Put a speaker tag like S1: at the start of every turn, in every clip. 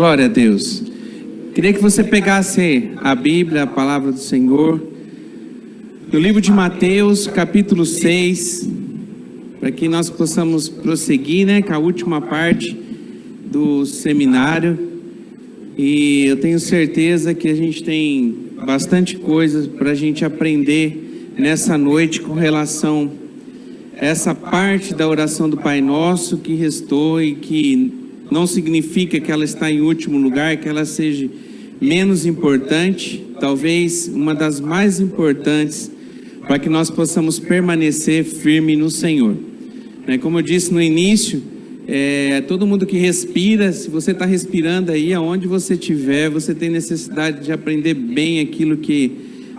S1: Glória a Deus. Queria que você pegasse a Bíblia, a palavra do Senhor, no livro de Mateus, capítulo 6, para que nós possamos prosseguir, com a última parte do seminário. E eu tenho certeza que a gente tem bastante coisa para a gente aprender nessa noite com relação a essa parte da oração do Pai Nosso que restou e que não significa que ela está em último lugar, que ela seja menos importante, talvez uma das mais importantes, para que nós possamos permanecer firme no Senhor. Como eu disse no início, todo mundo que respira, se você está respirando aí, aonde você estiver, você tem necessidade de aprender bem aquilo que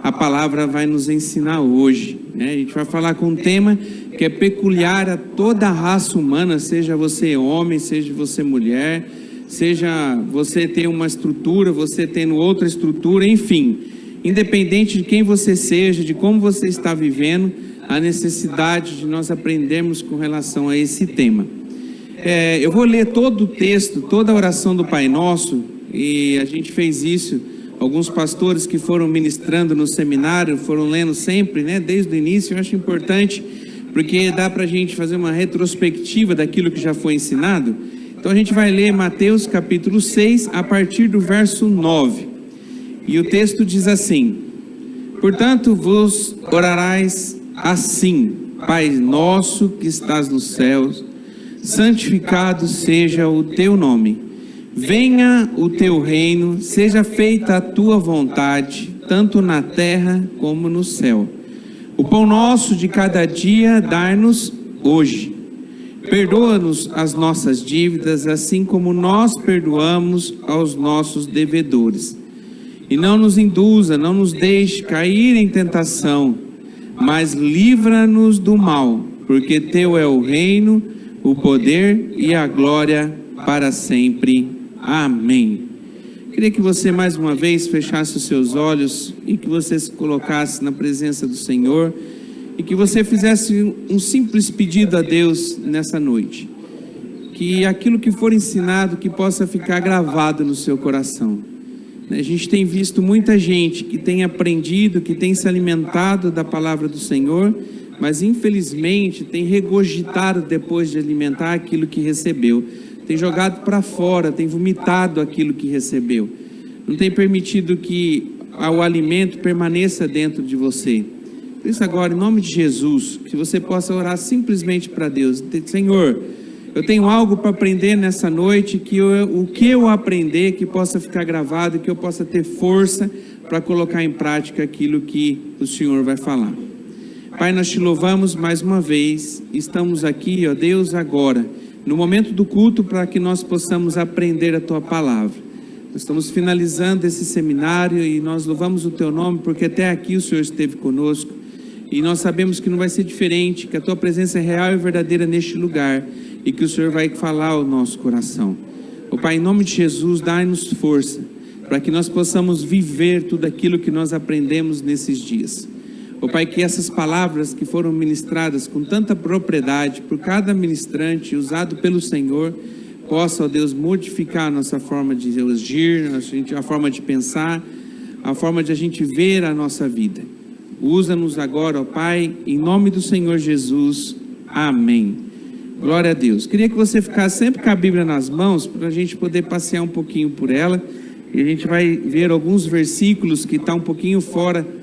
S1: a palavra vai nos ensinar hoje. A gente vai falar com um tema que é peculiar a toda a raça humana, seja você homem, seja você mulher, seja você ter uma estrutura, você tendo outra estrutura, enfim, independente de quem você seja, de como você está vivendo, a necessidade de nós aprendermos com relação a esse tema. Eu vou ler todo o texto, toda a oração do Pai Nosso, e a gente fez isso, alguns pastores que foram ministrando no seminário, foram lendo sempre, desde o início. Eu acho importante, porque dá para a gente fazer uma retrospectiva daquilo que já foi ensinado. Então a gente vai ler Mateus capítulo 6, a partir do verso 9. E o texto diz assim: portanto vos orarás assim: Pai nosso que estás nos céus, santificado seja o teu nome. Venha o teu reino, seja feita a tua vontade, tanto na terra como no céu. O pão nosso de cada dia dai-nos hoje. Perdoa-nos as nossas dívidas, assim como nós perdoamos aos nossos devedores. E não nos induza, não nos deixe cair em tentação, mas livra-nos do mal, porque teu é o reino, o poder e a glória para sempre. Amém. Queria que você mais uma vez fechasse os seus olhos e que você se colocasse na presença do Senhor e que você fizesse um simples pedido a Deus nessa noite. Que aquilo que for ensinado que possa ficar gravado no seu coração. A gente tem visto muita gente que tem aprendido, que tem se alimentado da palavra do Senhor, mas infelizmente tem regurgitado depois de alimentar aquilo que recebeu. Tem jogado para fora, tem vomitado aquilo que recebeu. Não tem permitido que o alimento permaneça dentro de você. Por isso agora, em nome de Jesus, que você possa orar simplesmente para Deus. Senhor, eu tenho algo para aprender nessa noite, o que eu aprender que possa ficar gravado, que eu possa ter força para colocar em prática aquilo que o Senhor vai falar. Pai, nós te louvamos mais uma vez. Estamos aqui, ó Deus, agora, no momento do culto, para que nós possamos aprender a Tua palavra. Nós estamos finalizando esse seminário e nós louvamos o Teu nome, porque até aqui o Senhor esteve conosco. E nós sabemos que não vai ser diferente, que a Tua presença é real e verdadeira neste lugar e que o Senhor vai falar ao nosso coração. Ó Pai, em nome de Jesus, dai-nos força para que nós possamos viver tudo aquilo que nós aprendemos nesses dias. Ó Pai, que essas palavras que foram ministradas com tanta propriedade por cada ministrante, usado pelo Senhor, possa, ó Deus, modificar a nossa forma de agir, a forma de pensar, a forma de a gente ver a nossa vida. Usa-nos agora, ó Pai, em nome do Senhor Jesus. Amém. Glória a Deus. Queria que você ficasse sempre com a Bíblia nas mãos, para a gente poder passear um pouquinho por ela. E a gente vai ver alguns versículos que estão um pouquinho fora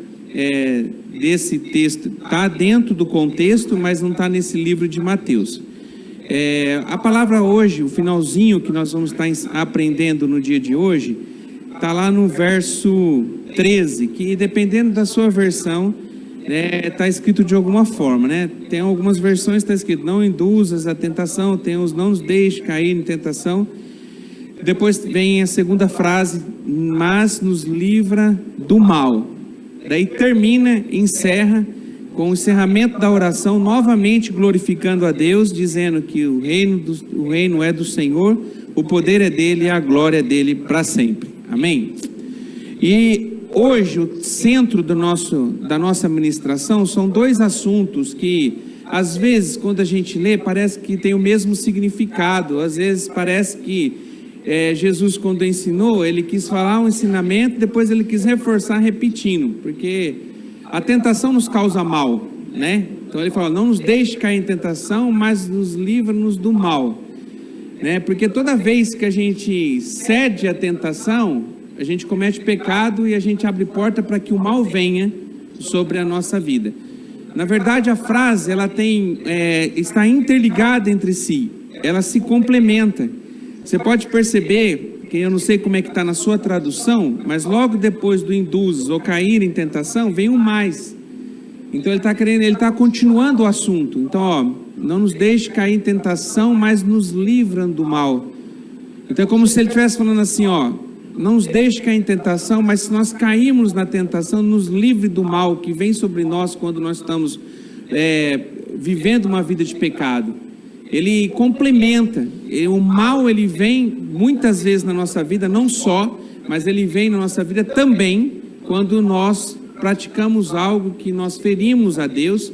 S1: desse texto. Está dentro do contexto, mas não está nesse livro de Mateus. A palavra hoje, o finalzinho que nós vamos estar aprendendo no dia de hoje, está lá no verso 13, que dependendo da sua versão, está escrito de alguma forma, Tem algumas versões que está escrito: não induzas a tentação, tem os não nos deixe cair em tentação. Depois vem a segunda frase: mas nos livra do mal. Daí termina, encerra com o encerramento da oração, novamente glorificando a Deus, dizendo que o reino é do Senhor, o poder é dele e a glória é dele para sempre. Amém? E hoje o centro da nossa ministração são dois assuntos que, às vezes, quando a gente lê, parece que tem o mesmo significado. Às vezes parece que Jesus, quando ensinou, ele quis falar um ensinamento, depois ele quis reforçar repetindo, porque a tentação nos causa mal, né? Então ele fala, não nos deixe cair em tentação, mas nos livra-nos do mal, né? Porque toda vez que a gente cede à tentação, a gente comete pecado e a gente abre porta para que o mal venha sobre a nossa vida. Na verdade, a frase, ela está interligada entre si, ela se complementa. Você pode perceber, que eu não sei como é que está na sua tradução, mas logo depois do induz ou cair em tentação, vem o mais. Então ele está continuando o assunto. Então, ó, não nos deixe cair em tentação, mas nos livra do mal. Então é como se ele estivesse falando assim, ó, não nos deixe cair em tentação, mas se nós caímos na tentação, nos livre do mal que vem sobre nós quando nós estamos vivendo uma vida de pecado. Ele complementa, o mal ele vem muitas vezes na nossa vida, não só, mas ele vem na nossa vida também quando nós praticamos algo que nós ferimos a Deus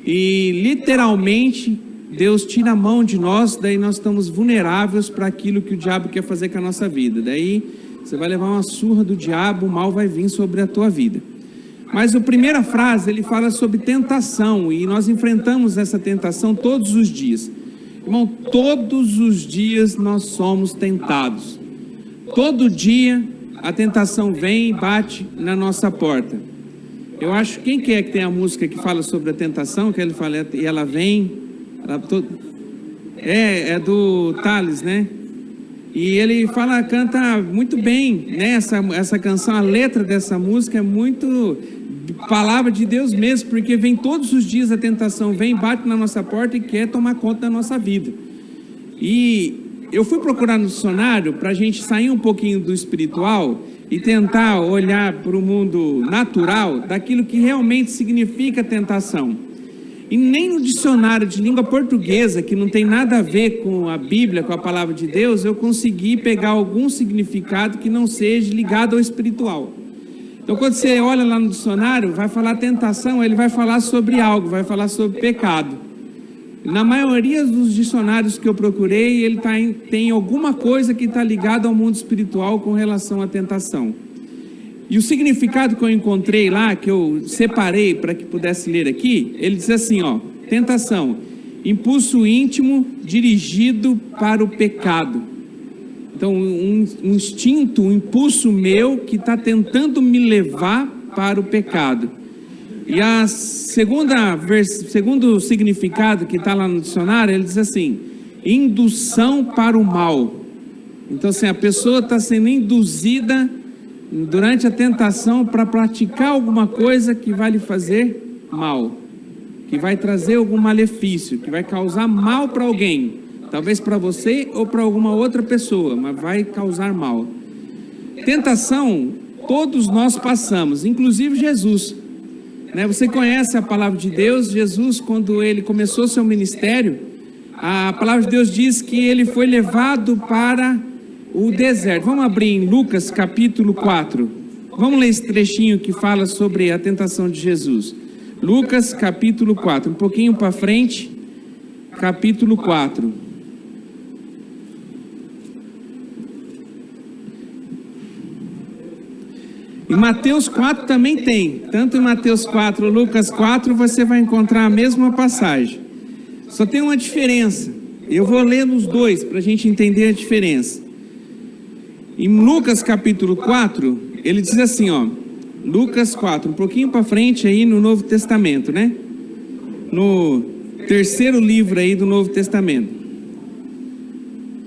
S1: e literalmente Deus tira a mão de nós, daí nós estamos vulneráveis para aquilo que o diabo quer fazer com a nossa vida. Daí você vai levar uma surra do diabo, o mal vai vir sobre a tua vida. Mas a primeira frase ele fala sobre tentação e nós enfrentamos essa tentação todos os dias. Irmão, todos os dias nós somos tentados. Todo dia a tentação vem e bate na nossa porta. Eu acho, quem que é que tem a música que fala sobre a tentação, que ele fala, e ela vem, é do Thales, né? E ele canta muito bem, né? Essa canção, a letra dessa música é muito palavra de Deus mesmo, porque vem todos os dias a tentação, vem, bate na nossa porta e quer tomar conta da nossa vida. E eu fui procurar no dicionário para a gente sair um pouquinho do espiritual e tentar olhar para o mundo natural daquilo que realmente significa tentação. E nem no dicionário de língua portuguesa, que não tem nada a ver com a Bíblia, com a palavra de Deus, eu consegui pegar algum significado que não seja ligado ao espiritual. Então, quando você olha lá no dicionário, vai falar tentação, ele vai falar sobre algo, vai falar sobre pecado. Na maioria dos dicionários que eu procurei, ele tem alguma coisa que está ligada ao mundo espiritual com relação à tentação. E o significado que eu encontrei lá, que eu separei para que pudesse ler aqui, ele diz assim, ó, tentação, impulso íntimo dirigido para o pecado. Então, um instinto, um impulso meu que está tentando me levar para o pecado. E a segundo significado que está lá no dicionário, ele diz assim, indução para o mal. Então, assim, a pessoa está sendo induzida durante a tentação para praticar alguma coisa que vai lhe fazer mal, que vai trazer algum malefício, que vai causar mal para alguém, talvez para você ou para alguma outra pessoa, mas vai causar mal. Tentação, todos nós passamos, inclusive Jesus, né? Você conhece a palavra de Deus, Jesus, quando ele começou seu ministério, a palavra de Deus diz que ele foi levado para o deserto. Vamos abrir em Lucas capítulo 4. Vamos ler esse trechinho que fala sobre a tentação de Jesus. Lucas capítulo 4, um pouquinho para frente, capítulo 4. Em Mateus 4 também tem. Tanto em Mateus 4 ou Lucas 4 você vai encontrar a mesma passagem. Só tem uma diferença. Eu vou ler nos dois para a gente entender a diferença. Em Lucas capítulo 4, ele diz assim, ó, Lucas 4, um pouquinho para frente aí no Novo Testamento, né? No terceiro livro aí do Novo Testamento.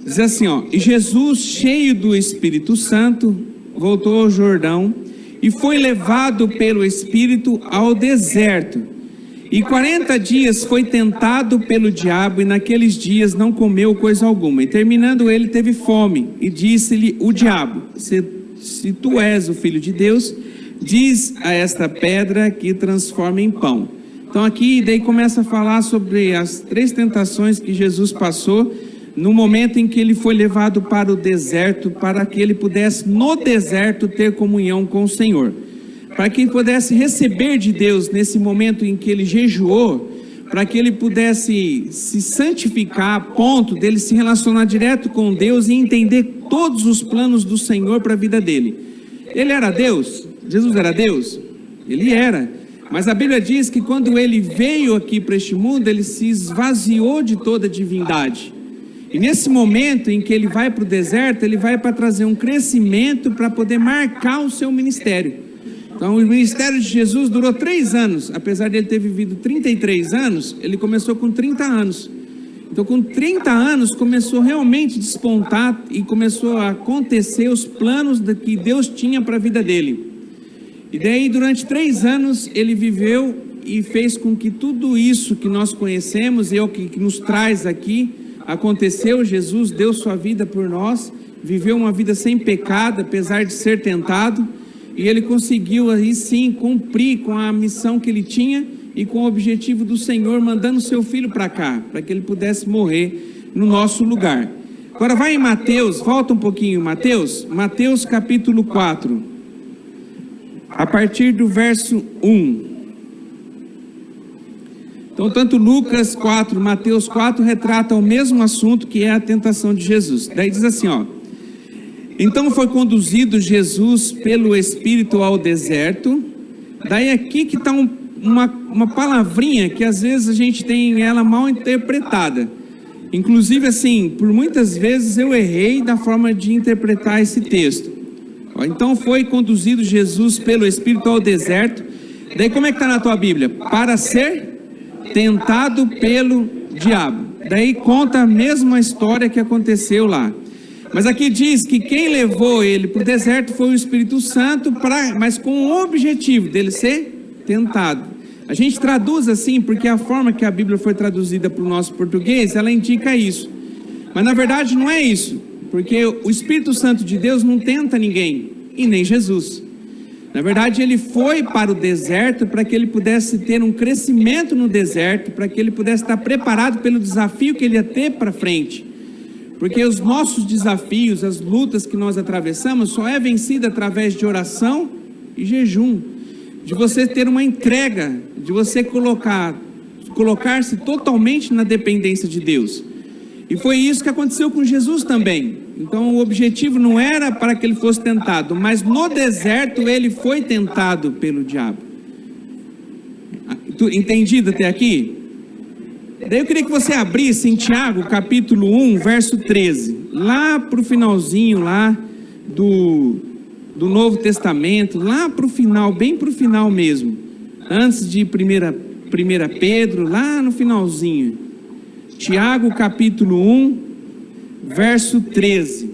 S1: Diz assim, ó, e Jesus, cheio do Espírito Santo, voltou ao Jordão e foi levado pelo Espírito ao deserto. E 40 dias foi tentado pelo diabo, e naqueles dias não comeu coisa alguma. E terminando ele, teve fome. E disse-lhe o diabo, se tu és o Filho de Deus, diz a esta pedra que transforma em pão. Então aqui, daí começa a falar sobre as 3 tentações que Jesus passou, no momento em que ele foi levado para o deserto, para que ele pudesse, no deserto, ter comunhão com o Senhor. Para que ele pudesse receber de Deus nesse momento em que ele jejuou, para que ele pudesse se santificar a ponto dele se relacionar direto com Deus e entender todos os planos do Senhor para a vida dele. Ele era Deus? Jesus era Deus? Ele era. Mas a Bíblia diz que quando ele veio aqui para este mundo, ele se esvaziou de toda a divindade. E nesse momento em que ele vai para o deserto, ele vai para trazer um crescimento para poder marcar o seu ministério. Então o ministério de Jesus durou 3 anos, apesar de ele ter vivido 33 anos, ele começou com 30 anos. Então com 30 anos começou realmente a despontar e começou a acontecer os planos que Deus tinha para a vida dele. E daí durante 3 anos ele viveu e fez com que tudo isso que nós conhecemos e é o que nos traz aqui, aconteceu. Jesus deu sua vida por nós, viveu uma vida sem pecado, apesar de ser tentado, e ele conseguiu aí sim cumprir com a missão que ele tinha e com o objetivo do Senhor, mandando seu filho para cá, para que ele pudesse morrer no nosso lugar. Agora vai em Mateus, volta um pouquinho, Mateus capítulo 4, a partir do verso 1. Então, tanto Lucas 4, Mateus 4 retrata o mesmo assunto, que é a tentação de Jesus. Daí diz assim, ó: então foi conduzido Jesus pelo Espírito ao deserto. Daí aqui que está uma palavrinha que às vezes a gente tem ela mal interpretada. Inclusive assim, por muitas vezes eu errei da forma de interpretar esse texto. Ó, então foi conduzido Jesus pelo Espírito ao deserto. Daí como é que está na tua Bíblia? Para ser tentado pelo diabo. Daí conta a mesma história que aconteceu lá. Mas aqui diz que quem levou ele para o deserto foi o Espírito Santo, mas com o objetivo dele ser tentado. A gente traduz assim porque a forma que a Bíblia foi traduzida para o nosso português, ela indica isso. Mas na verdade não é isso, porque o Espírito Santo de Deus não tenta ninguém, e nem Jesus. Na verdade ele foi para o deserto para que ele pudesse ter um crescimento no deserto, para que ele pudesse estar preparado pelo desafio que ele ia ter para frente. Porque os nossos desafios, as lutas que nós atravessamos, só é vencida através de oração e jejum. De você ter uma entrega, de você colocar-se totalmente na dependência de Deus. E foi isso que aconteceu com Jesus também. Então o objetivo não era para que ele fosse tentado, mas no deserto ele foi tentado pelo diabo. Entendido até aqui? Daí eu queria que você abrisse em Tiago, capítulo 1, verso 13, lá para o finalzinho lá do Novo Testamento, lá para o final, bem para o final mesmo, antes de 1 Pedro, lá no finalzinho. Tiago, capítulo 1, verso 13.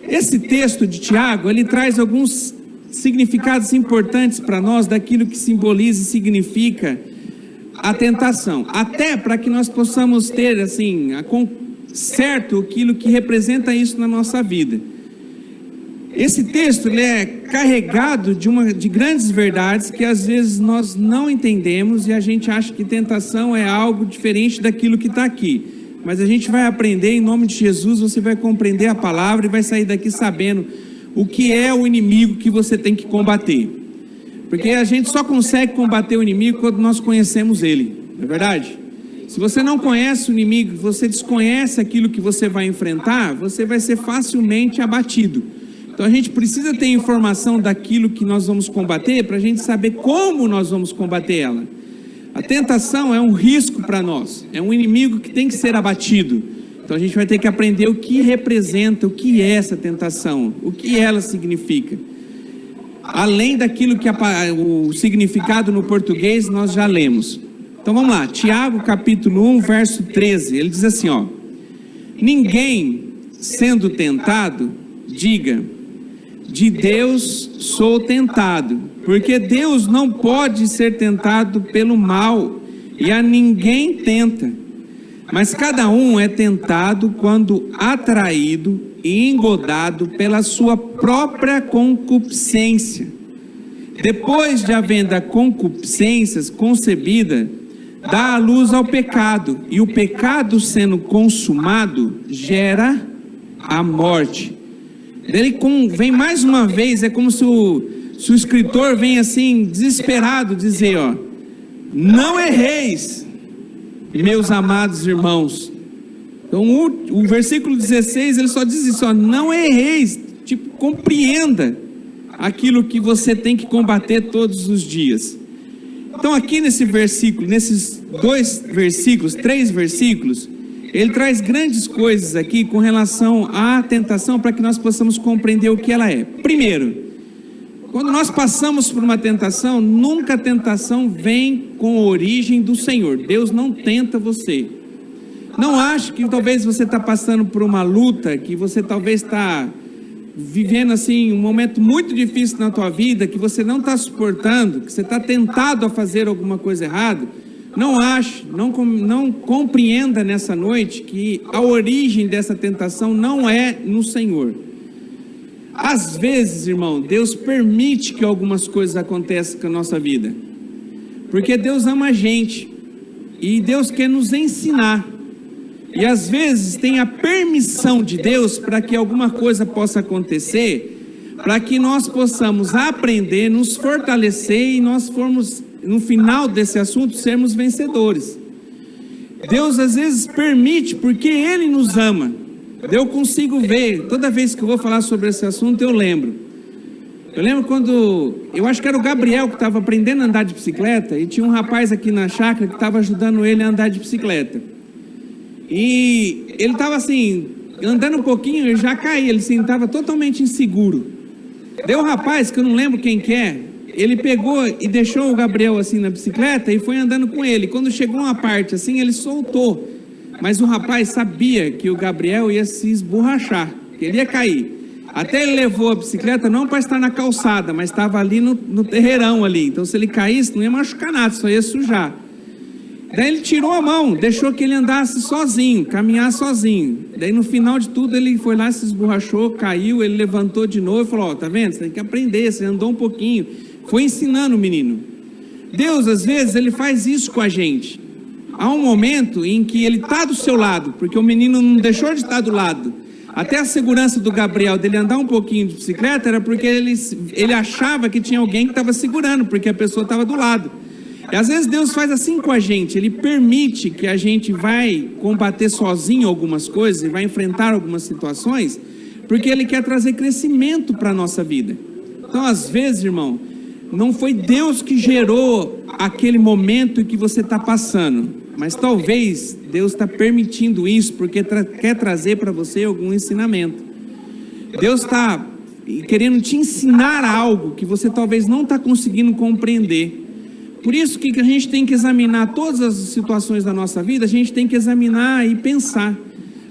S1: Esse texto de Tiago, ele traz alguns significados importantes para nós, daquilo que simboliza e significa a tentação, até para que nós possamos ter assim, certo aquilo que representa isso na nossa vida. Esse texto ele é carregado de grandes verdades que às vezes nós não entendemos e a gente acha que tentação é algo diferente daquilo que está aqui. Mas a gente vai aprender em nome de Jesus, você vai compreender a palavra e vai sair daqui sabendo o que é o inimigo que você tem que combater. Porque a gente só consegue combater o inimigo quando nós conhecemos ele, não é verdade? Se você não conhece o inimigo, você desconhece aquilo que você vai enfrentar, você vai ser facilmente abatido. Então a gente precisa ter informação daquilo que nós vamos combater, para a gente saber como nós vamos combater ela. A tentação é um risco para nós, é um inimigo que tem que ser abatido. Então a gente vai ter que aprender o que representa, o que é essa tentação, o que ela significa. Além daquilo que o significado no português nós já lemos. Então vamos lá, Tiago capítulo 1, verso 13, ele diz assim, ó: ninguém sendo tentado, diga, de Deus sou tentado, porque Deus não pode ser tentado pelo mal, e a ninguém tenta, mas cada um é tentado quando atraído e engodado pela sua própria concupiscência. Depois de havendo a concupiscência concebida, dá a luz ao pecado, e o pecado sendo consumado, gera a morte. Ele vem mais uma vez, é como se o escritor vem assim, desesperado, dizer, ó: não erreis, meus amados irmãos. Então o versículo 16, ele só diz isso, ó, não erreis, tipo, compreenda aquilo que você tem que combater todos os dias. Então aqui nesse versículo, nesses três versículos, ele traz grandes coisas aqui com relação à tentação, para que nós possamos compreender o que ela é. Primeiro, quando nós passamos por uma tentação, nunca a tentação vem com a origem do Senhor. Deus não tenta você. Não ache que talvez você está passando por uma luta, que você talvez está vivendo assim um momento muito difícil na tua vida, que você não está suportando, que você está tentado a fazer alguma coisa errada. Não ache, não compreenda nessa noite que a origem dessa tentação não é no Senhor. Às vezes, irmão, Deus permite que algumas coisas aconteçam com a nossa vida, porque Deus ama a gente e Deus quer nos ensinar. E às vezes tem a permissão de Deus para que alguma coisa possa acontecer, para que nós possamos aprender, nos fortalecer e nós formos, no final desse assunto, sermos vencedores. Deus às vezes permite porque Ele nos ama. Eu consigo ver, toda vez que eu vou falar sobre esse assunto eu lembro quando, eu acho que era o Gabriel que estava aprendendo a andar de bicicleta, e tinha um rapaz aqui na chácara que estava ajudando ele a andar de bicicleta. E ele estava assim, andando um pouquinho, ele já caía, ele assim, estava totalmente inseguro. Deu um rapaz, que eu não lembro quem que é, ele pegou e deixou o Gabriel assim na bicicleta e foi andando com ele. Quando chegou uma parte assim, ele soltou. Mas o rapaz sabia que o Gabriel ia se esborrachar, que ele ia cair. Até ele levou a bicicleta não para estar na calçada, mas estava ali no terreirão ali. Então se ele caísse, não ia machucar nada, só ia sujar. Daí ele tirou a mão, deixou que ele andasse sozinho, caminhasse sozinho. Daí no final de tudo ele foi lá, se esborrachou, caiu, ele levantou de novo e falou, ó, tá vendo? Você tem que aprender, você andou um pouquinho. Foi ensinando o menino. Deus às vezes ele faz isso com a gente. Há um momento em que ele está do seu lado, porque o menino não deixou de estar do lado. Até a segurança do Gabriel dele andar um pouquinho de bicicleta era porque ele achava que tinha alguém que estava segurando, porque a pessoa estava do lado. E às vezes Deus faz assim com a gente, Ele permite que a gente vai combater sozinho algumas coisas e vai enfrentar algumas situações, porque Ele quer trazer crescimento para a nossa vida. Então às vezes, irmão, não foi Deus que gerou aquele momento que você está passando, mas talvez Deus está permitindo isso porque quer trazer para você algum ensinamento. Deus está querendo te ensinar algo que você talvez não está conseguindo compreender. Por isso que a gente tem que examinar todas as situações da nossa vida, a gente tem que examinar e pensar.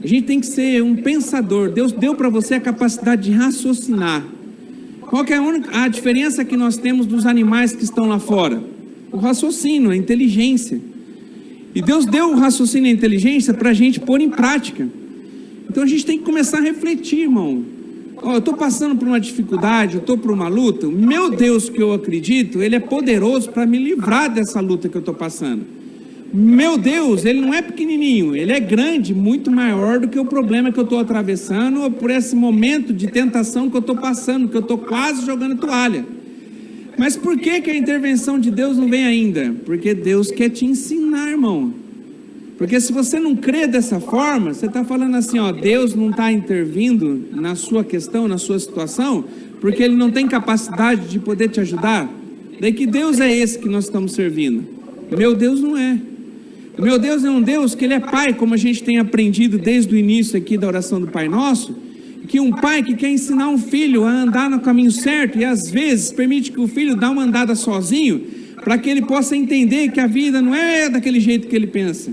S1: A gente tem que ser um pensador. Deus deu para você a capacidade de raciocinar. Qual que é a diferença que nós temos dos animais que estão lá fora? O raciocínio, a inteligência. E Deus deu o raciocínio e a inteligência para a gente pôr em prática. Então a gente tem que começar a refletir, irmão. Eu estou passando por uma dificuldade, eu estou por uma luta. O meu Deus que eu acredito, Ele é poderoso para me livrar dessa luta que eu estou passando. Meu Deus, Ele não é pequenininho, Ele é grande, muito maior do que o problema que eu estou atravessando, ou por esse momento de tentação que eu estou passando, que eu estou quase jogando toalha. Mas por que a intervenção de Deus não vem ainda? Porque Deus quer te ensinar, irmão. Porque se você não crê dessa forma, você está falando assim, ó, Deus não está intervindo na sua questão, na sua situação, porque Ele não tem capacidade de poder te ajudar. Daí que Deus é esse que nós estamos servindo? Meu Deus não é. O meu Deus é um Deus que Ele é Pai, como a gente tem aprendido desde o início aqui da oração do Pai Nosso, que um pai que quer ensinar um filho a andar no caminho certo, e às vezes permite que o filho dê uma andada sozinho, para que ele possa entender que a vida não é daquele jeito que ele pensa.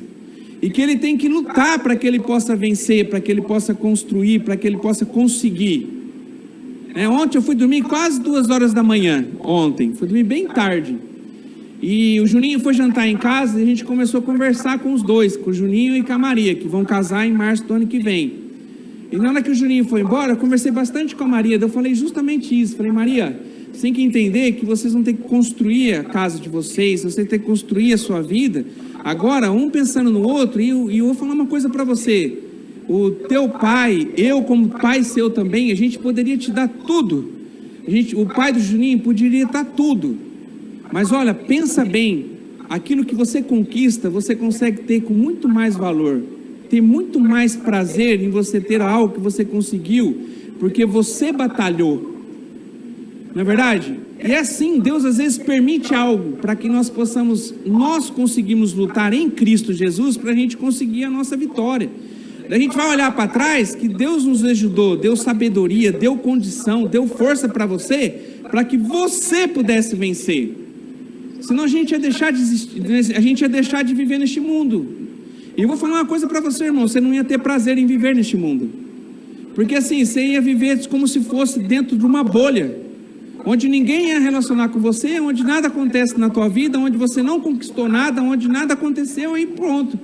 S1: E que ele tem que lutar para que ele possa vencer, para que ele possa construir, para que ele possa conseguir. Ontem eu fui dormir quase 2 horas da manhã, fui dormir bem tarde. E o Juninho foi jantar em casa e a gente começou a conversar com os dois, com o Juninho e com a Maria, que vão casar em março do ano que vem. E na hora que o Juninho foi embora, eu conversei bastante com a Maria, eu falei justamente isso, falei, Maria, você tem que entender que vocês vão ter que construir a casa de vocês, você tem que construir a sua vida. Agora, um pensando no outro, e eu vou falar uma coisa para você. O teu pai, eu como pai seu também, a gente poderia te dar tudo. O pai do Juninho poderia dar tudo. Mas olha, pensa bem, aquilo que você conquista, você consegue ter com muito mais valor, ter muito mais prazer em você ter algo que você conseguiu, porque você batalhou, não é verdade? E é assim, Deus às vezes permite algo para que nós conseguimos lutar em Cristo Jesus para a gente conseguir a nossa vitória. A gente vai olhar para trás que Deus nos ajudou, deu sabedoria, deu condição, deu força para você, para que você pudesse vencer. Senão a gente ia deixar de existir, a gente ia deixar de viver neste mundo. E eu vou falar uma coisa para você, irmão, você não ia ter prazer em viver neste mundo. Porque assim, você ia viver como se fosse dentro de uma bolha, onde ninguém ia relacionar com você, onde nada acontece na tua vida, onde você não conquistou nada, onde nada aconteceu e pronto.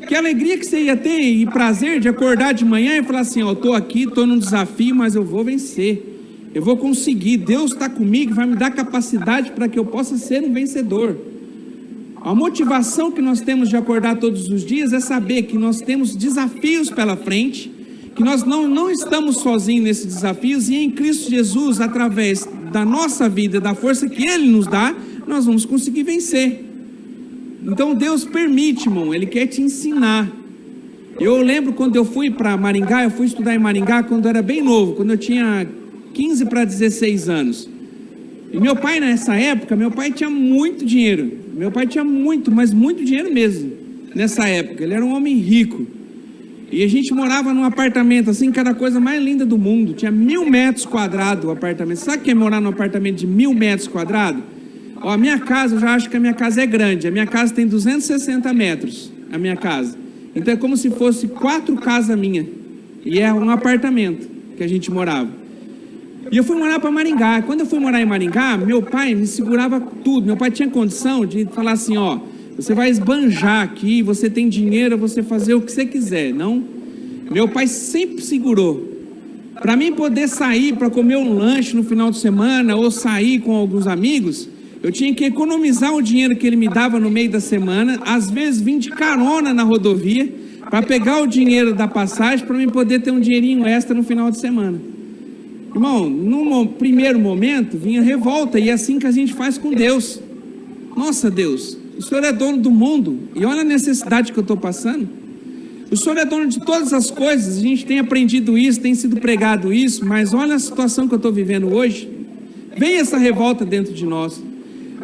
S1: Que alegria que você ia ter e prazer de acordar de manhã e falar assim, ó, eu estou aqui, estou num desafio, mas eu vou vencer. Eu vou conseguir, Deus está comigo, vai me dar capacidade para que eu possa ser um vencedor. A motivação que nós temos de acordar todos os dias é saber que nós temos desafios pela frente, que nós não estamos sozinhos nesses desafios e em Cristo Jesus, através da nossa vida, da força que Ele nos dá, nós vamos conseguir vencer. Então Deus permite, irmão, Ele quer te ensinar. Eu lembro quando eu fui para Maringá, eu fui estudar em Maringá quando eu era bem novo, quando eu tinha 15 para 16 anos. E meu pai nessa época, meu pai tinha muito dinheiro. Meu pai tinha muito, mas muito dinheiro mesmo, nessa época. Ele era um homem rico. E a gente morava num apartamento assim, que era a coisa mais linda do mundo. Tinha 1.000 metros quadrados o apartamento. Sabe o que é morar num apartamento de 1.000 metros quadrados? Ó, a minha casa, eu já acho que a minha casa é grande. A minha casa tem 260 metros, a minha casa. Então é como se fosse 4 casas minhas. E é um apartamento que a gente morava. E eu fui morar para Maringá. Quando eu fui morar em Maringá, meu pai me segurava tudo. Meu pai tinha condição de falar assim, ó, você vai esbanjar aqui, você tem dinheiro, você fazer o que você quiser. Não, meu pai sempre segurou. Para mim poder sair para comer um lanche no final de semana ou sair com alguns amigos, eu tinha que economizar o dinheiro que ele me dava no meio da semana, às vezes vim de carona na rodovia para pegar o dinheiro da passagem para mim poder ter um dinheirinho extra no final de semana. Irmão, no primeiro momento vinha revolta, e é assim que a gente faz com Deus. Nossa, Deus, o Senhor é dono do mundo, e olha a necessidade que eu estou passando. O Senhor é dono de todas as coisas, a gente tem aprendido isso, tem sido pregado isso, mas olha a situação que eu estou vivendo hoje. Vem essa revolta dentro de nós.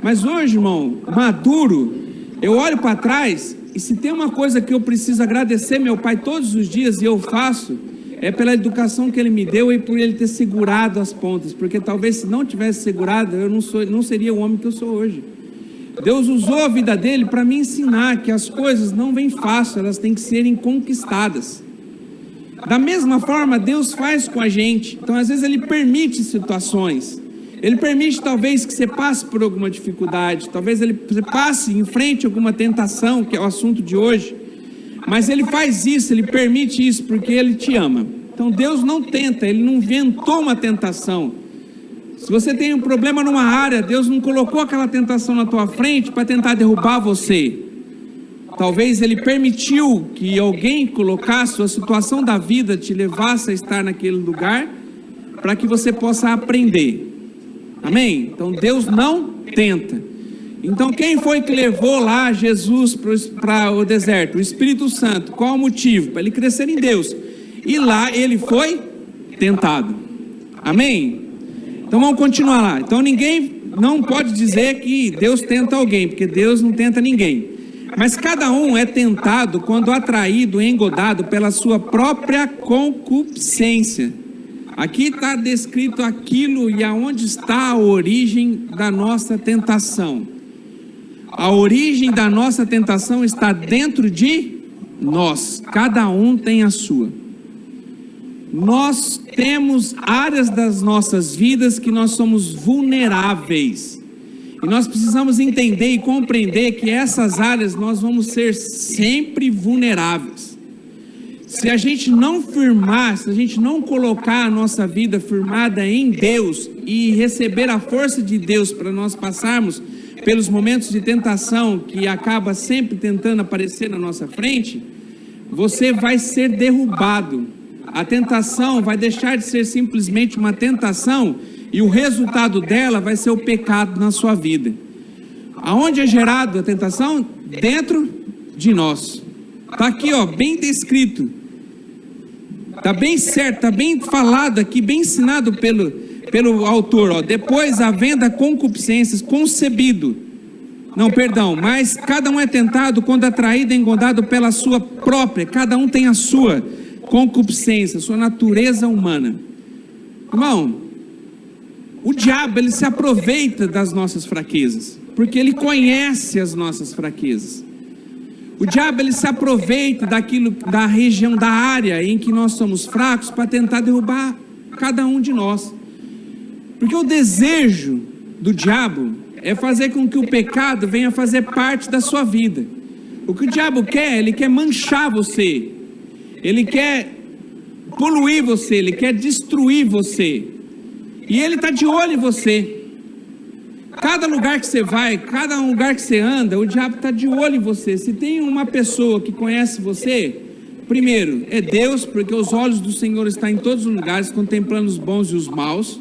S1: Mas hoje, irmão, maduro, eu olho para trás, e se tem uma coisa que eu preciso agradecer meu pai todos os dias, e eu faço, é pela educação que ele me deu e por ele ter segurado as pontas, porque talvez se não tivesse segurado, eu não seria o homem que eu sou hoje. Deus usou a vida dele para me ensinar que as coisas não vêm fácil, elas têm que serem conquistadas. Da mesma forma, Deus faz com a gente. Então, às vezes, Ele permite situações. Ele permite, talvez, que você passe por alguma dificuldade. Talvez você passe em frente a alguma tentação, que é o assunto de hoje. Mas Ele faz isso, Ele permite isso, porque Ele te ama. Então, Deus não tenta, Ele não inventou uma tentação. Se você tem um problema numa área, Deus não colocou aquela tentação na tua frente para tentar derrubar você. Talvez Ele permitiu que alguém colocasse a situação da vida, te levasse a estar naquele lugar, para que você possa aprender. Amém? Então Deus não tenta. Então quem foi que levou lá Jesus para o deserto? O Espírito Santo. Qual o motivo? Para ele crescer em Deus. E lá ele foi tentado. Amém? Então vamos continuar lá. Então ninguém não pode dizer que Deus tenta alguém, porque Deus não tenta ninguém. Mas cada um é tentado quando atraído, engodado pela sua própria concupiscência. Aqui está descrito aquilo e aonde está a origem da nossa tentação. A origem da nossa tentação está dentro de nós. Cada um tem a sua. Nós temos áreas das nossas vidas que nós somos vulneráveis. E nós precisamos entender e compreender que essas áreas nós vamos ser sempre vulneráveis. Se a gente não firmar, se a gente não colocar a nossa vida firmada em Deus e receber a força de Deus para nós passarmos pelos momentos de tentação que acaba sempre tentando aparecer na nossa frente, você vai ser derrubado. A tentação vai deixar de ser simplesmente uma tentação e o resultado dela vai ser o pecado na sua vida. Aonde é gerado a tentação? Dentro de nós. Está aqui, ó, bem descrito. Está bem certo, está bem falado aqui, bem ensinado pelo autor. Ó. Depois, havendo concupiscências, concebido. Não, perdão, mas cada um é tentado quando atraído e engodado pela sua própria. Cada um tem a sua concupiscência, sua natureza humana. Irmão, o diabo, ele se aproveita das nossas fraquezas, porque ele conhece as nossas fraquezas. O diabo, ele se aproveita da região, da área em que nós somos fracos, para tentar derrubar cada um de nós. Porque o desejo do diabo é fazer com que o pecado venha fazer parte da sua vida. O que o diabo quer, ele quer manchar você, ele quer poluir você, ele quer destruir você, e ele está de olho em você. Cada lugar que você vai, cada lugar que você anda, o diabo está de olho em você. Se tem uma pessoa que conhece você, primeiro, é Deus, porque os olhos do Senhor estão em todos os lugares, contemplando os bons e os maus.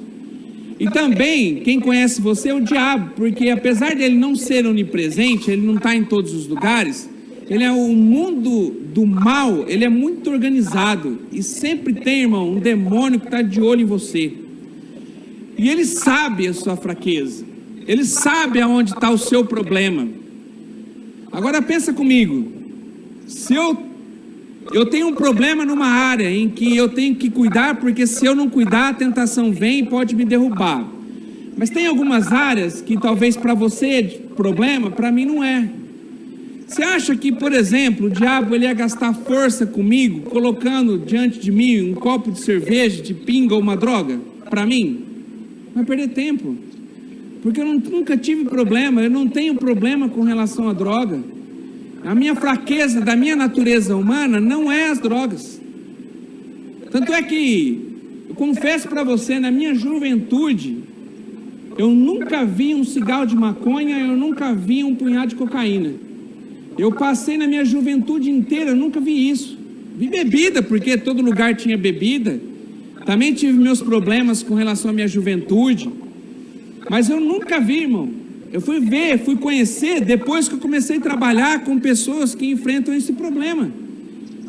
S1: E também, quem conhece você é o diabo, porque apesar de ele não ser onipresente, ele não está em todos os lugares, ele é o mundo do mal, ele é muito organizado, e sempre tem, irmão, um demônio que está de olho em você, e ele sabe a sua fraqueza, ele sabe aonde está o seu problema. Agora pensa comigo, se eu tenho um problema numa área em que eu tenho que cuidar, porque se eu não cuidar, a tentação vem e pode me derrubar. Mas tem algumas áreas que talvez para você é problema, para mim não é. Você acha que, por exemplo, o diabo ele ia gastar força comigo, colocando diante de mim um copo de cerveja, de pinga ou uma droga? Para mim? Vai perder tempo. Porque eu nunca tive problema, eu não tenho problema com relação à droga. A minha fraqueza da minha natureza humana não é as drogas. Tanto é que, eu confesso para você, na minha juventude, eu nunca vi um cigarro de maconha, eu nunca vi um punhado de cocaína. Eu passei na minha juventude inteira, eu nunca vi isso. Vi bebida, porque todo lugar tinha bebida. Também tive meus problemas com relação à minha juventude. Mas eu nunca vi, irmão. Eu fui ver, fui conhecer depois que eu comecei a trabalhar com pessoas que enfrentam esse problema.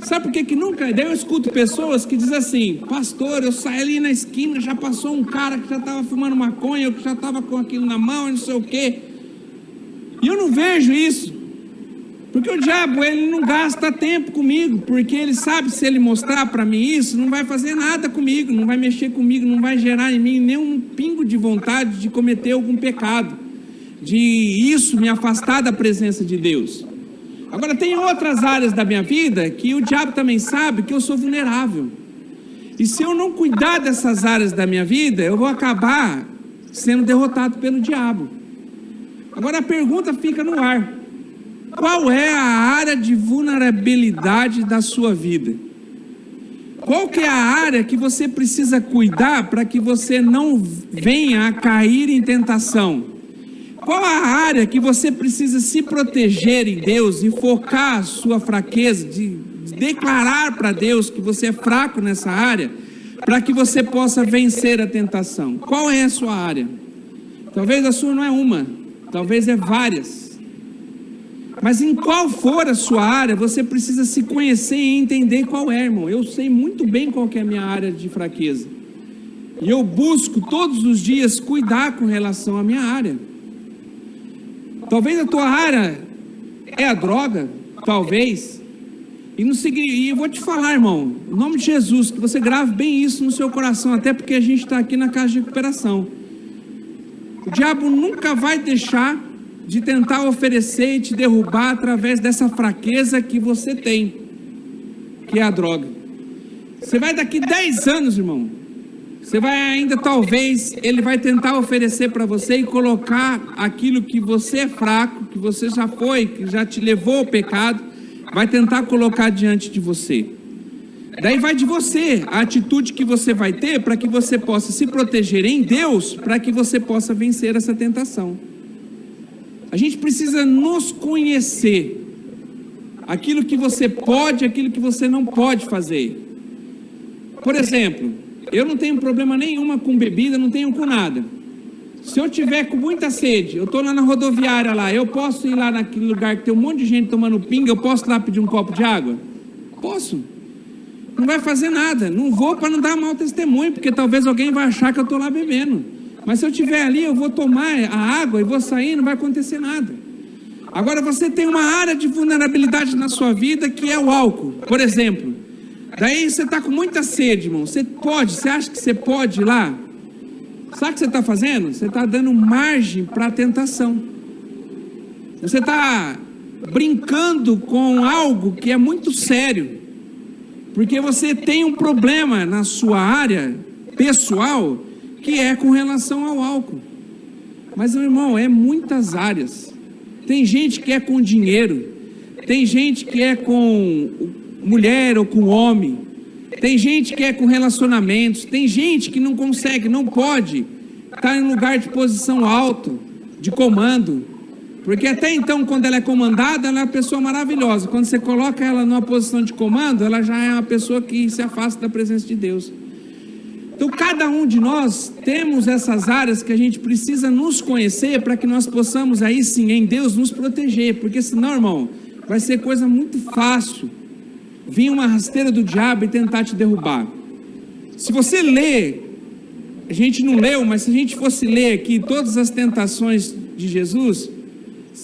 S1: Sabe por que nunca? Daí eu escuto pessoas que dizem assim: pastor, eu saí ali na esquina, já passou um cara que já estava fumando maconha, eu que já estava com aquilo na mão e não sei o quê. E eu não vejo isso. Porque o diabo, ele não gasta tempo comigo, porque ele sabe, se ele mostrar para mim isso, não vai fazer nada comigo, não vai mexer comigo, não vai gerar em mim nenhum pingo de vontade de cometer algum pecado, de isso me afastar da presença de Deus. Agora tem outras áreas da minha vida que o diabo também sabe que eu sou vulnerável. E se eu não cuidar dessas áreas da minha vida, eu vou acabar sendo derrotado pelo diabo. Agora a pergunta fica no ar: qual é a área de vulnerabilidade da sua vida? Qual que é a área que você precisa cuidar para que você não venha a cair em tentação? Qual a área que você precisa se proteger em Deus e focar a sua fraqueza, de declarar para Deus que você é fraco nessa área, para que você possa vencer a tentação? Qual é a sua área? Talvez a sua não é uma, talvez é várias. Mas em qual for a sua área, você precisa se conhecer e entender qual é, irmão. Eu sei muito bem qual que é a minha área de fraqueza. E eu busco todos os dias cuidar com relação à minha área. Talvez a tua área é a droga, talvez. E eu vou te falar, irmão, em nome de Jesus, que você grave bem isso no seu coração, até porque a gente está aqui na casa de recuperação. O diabo nunca vai deixar de tentar oferecer e te derrubar através dessa fraqueza que você tem, que é a droga. Você vai daqui 10 anos, irmão, você vai ainda, talvez, ele vai tentar oferecer para você e colocar aquilo que você é fraco, que você já foi, que já te levou ao pecado, vai tentar colocar diante de você. Daí vai de você, a atitude que você vai ter para que você possa se proteger em Deus, para que você possa vencer essa tentação. A gente precisa nos conhecer, aquilo que você pode, aquilo que você não pode fazer. Por exemplo, eu não tenho problema nenhuma com bebida, não tenho com nada. Se eu tiver com muita sede, eu estou lá na rodoviária lá, eu posso ir lá naquele lugar que tem um monte de gente tomando pinga, eu posso ir lá pedir um copo de água? Posso. Não vai fazer nada, não vou para não dar mau testemunho, porque talvez alguém vai achar que eu estou lá bebendo. Mas se eu estiver ali, eu vou tomar a água e vou sair, não vai acontecer nada. Agora você tem uma área de vulnerabilidade na sua vida que é o álcool, por exemplo. Daí você está com muita sede, irmão. Você acha que você pode ir lá? Sabe o que você está fazendo? Você está dando margem para a tentação. Você está brincando com algo que é muito sério. Porque você tem um problema na sua área pessoal que é com relação ao álcool. Mas, meu irmão, é muitas áreas. Tem gente que é com dinheiro, tem gente que é com mulher ou com homem, tem gente que é com relacionamentos, tem gente que não consegue, não pode estar em lugar de posição alta, de comando, porque até então, quando ela é comandada, ela é uma pessoa maravilhosa. Quando você coloca ela numa posição de comando, ela já é uma pessoa que se afasta da presença de Deus. Então, cada um de nós temos essas áreas que a gente precisa nos conhecer para que nós possamos, aí sim, em Deus, nos proteger. Porque senão, irmão, vai ser coisa muito fácil vir uma rasteira do diabo e tentar te derrubar. Se você ler, a gente não leu, mas se a gente fosse ler aqui todas as tentações de Jesus,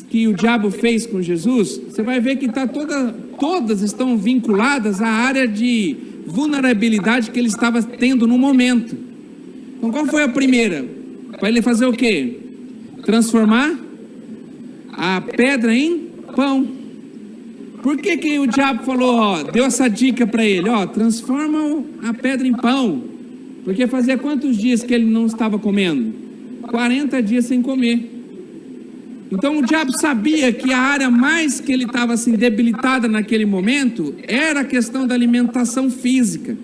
S1: que o diabo fez com Jesus, você vai ver que todas estão vinculadas à área de vulnerabilidade que ele estava tendo no momento. Então, qual foi a primeira? Para ele fazer o quê? Transformar a pedra em pão. Por que o diabo falou, deu essa dica para ele, transforma a pedra em pão? Porque fazia quantos dias que ele não estava comendo? 40 dias sem comer. Então o diabo sabia que a área mais que ele estava assim debilitada naquele momento era a questão da alimentação física.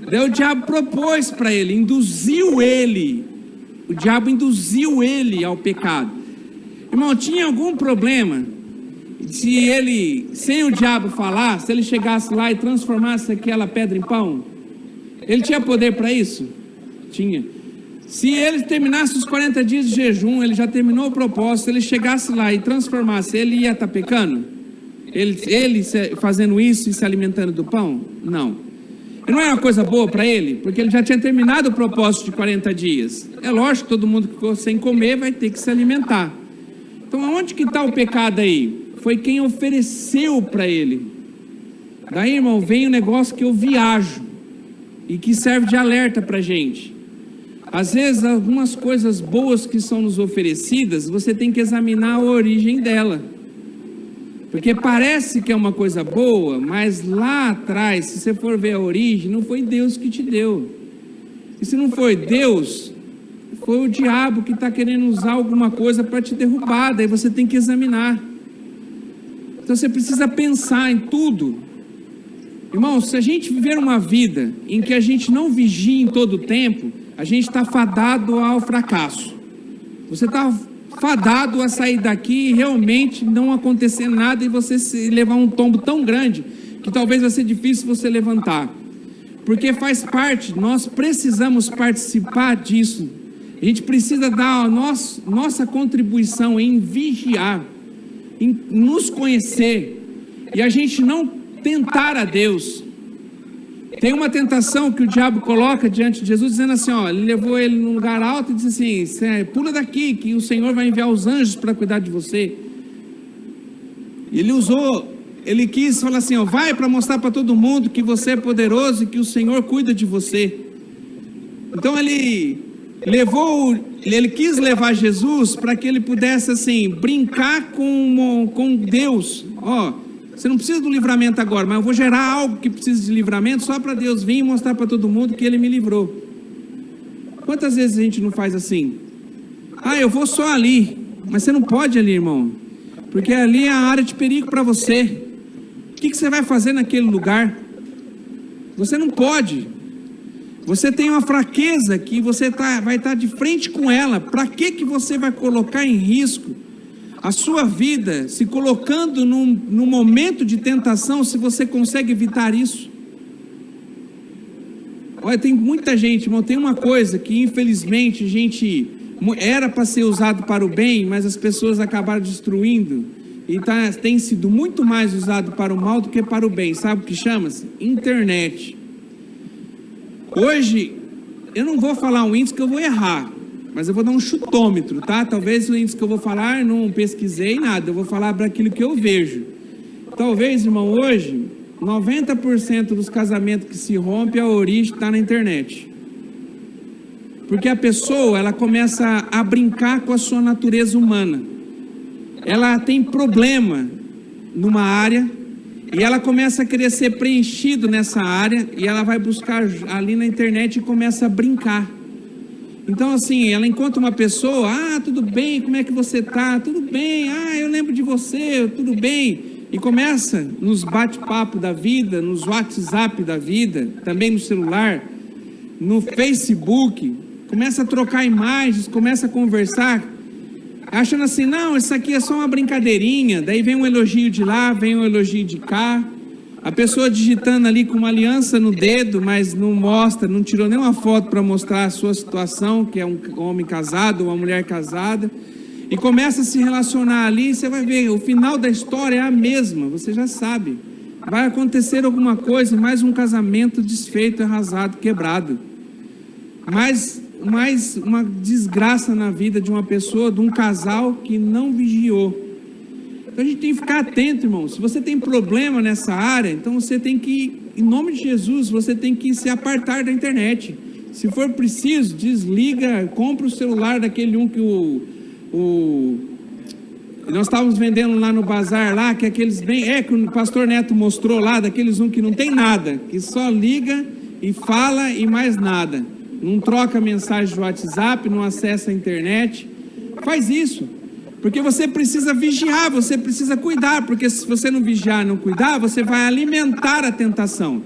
S1: Daí o diabo propôs para ele, o diabo induziu ele ao pecado. Irmão, tinha algum problema se ele, sem o diabo falar, se ele chegasse lá e transformasse aquela pedra em pão? Ele tinha poder para isso? Tinha. Se ele terminasse os 40 dias de jejum, ele já terminou o propósito, se ele chegasse lá e transformasse, ele ia estar pecando? Ele fazendo isso e se alimentando do pão? Não. E não é uma coisa boa para ele? Porque ele já tinha terminado o propósito de 40 dias. É lógico que todo mundo que ficou sem comer vai ter que se alimentar. Então aonde que está o pecado aí? Foi quem ofereceu para ele. Daí, irmão, vem o negócio que eu viajo e que serve de alerta para a gente. Às vezes, algumas coisas boas que são nos oferecidas, você tem que examinar a origem dela. Porque parece que é uma coisa boa, mas lá atrás, se você for ver a origem, não foi Deus que te deu. E se não foi Deus, foi o diabo que está querendo usar alguma coisa para te derrubar, daí você tem que examinar. Então você precisa pensar em tudo. Irmão, se a gente viver uma vida em que a gente não vigia em todo o tempo, a gente está fadado ao fracasso. Você está fadado a sair daqui e realmente não acontecer nada e você se levar um tombo tão grande que talvez vai ser difícil você levantar. Porque faz parte, nós precisamos participar disso. A gente precisa dar a nossa contribuição em vigiar, em nos conhecer e a gente não tentar a Deus. Tem uma tentação que o diabo coloca diante de Jesus, dizendo assim, ele levou ele num lugar alto e disse assim, pula daqui que o Senhor vai enviar os anjos para cuidar de você. E ele quis falar assim, vai para mostrar para todo mundo que você é poderoso e que o Senhor cuida de você. Então ele quis levar Jesus para que ele pudesse assim, brincar com Deus. Você não precisa do livramento agora, mas eu vou gerar algo que precisa de livramento só para Deus vir e mostrar para todo mundo que Ele me livrou. Quantas vezes a gente não faz assim? Eu vou só ali, mas você não pode ali, irmão, porque ali é a área de perigo para você. O que você vai fazer naquele lugar? Você não pode. Você tem uma fraqueza que você vai estar de frente com ela. Para que você vai colocar em risco a sua vida, se colocando num momento de tentação, se você consegue evitar isso? Olha, tem muita gente, irmão, tem uma coisa que infelizmente a gente era para ser usado para o bem, mas as pessoas acabaram destruindo, e tem sido muito mais usado para o mal do que para o bem. Sabe o que chama-se? Internet. Hoje, eu não vou falar um índice que eu vou errar, mas eu vou dar um chutômetro, tá? Talvez o índice que eu vou falar, não pesquisei nada, eu vou falar para aquilo que eu vejo. Talvez, irmão, hoje, 90% dos casamentos que se rompem, a origem está na internet. Porque a pessoa, ela começa a brincar com a sua natureza humana. Ela tem problema numa área, e ela começa a querer ser preenchido nessa área, e ela vai buscar ali na internet e começa a brincar. Então, assim, ela encontra uma pessoa, tudo bem, como é que você tá? Tudo bem, eu lembro de você, tudo bem. E começa nos bate-papo da vida, nos WhatsApp da vida, também no celular, no Facebook, começa a trocar imagens, começa a conversar, achando assim, não, isso aqui é só uma brincadeirinha. Daí vem um elogio de lá, vem um elogio de cá, a pessoa digitando ali com uma aliança no dedo, mas não mostra, não tirou nenhuma foto para mostrar a sua situação, que é um homem casado, uma mulher casada, e começa a se relacionar ali. Você vai ver, o final da história é a mesma, você já sabe, vai acontecer alguma coisa, mais um casamento desfeito, arrasado, quebrado, mais uma desgraça na vida de uma pessoa, de um casal que não vigiou. Então a gente tem que ficar atento, irmão. Se você tem problema nessa área, então você tem que, em nome de Jesus, você tem que se apartar da internet. Se for preciso, desliga, compra o celular daquele que nós estávamos vendendo lá no bazar, lá, que aqueles que o pastor Neto mostrou lá, daqueles que não tem nada, que só liga e fala e mais nada. Não troca mensagem do WhatsApp, não acessa a internet. Faz isso, porque você precisa vigiar, você precisa cuidar, porque se você não vigiar, não cuidar, você vai alimentar a tentação.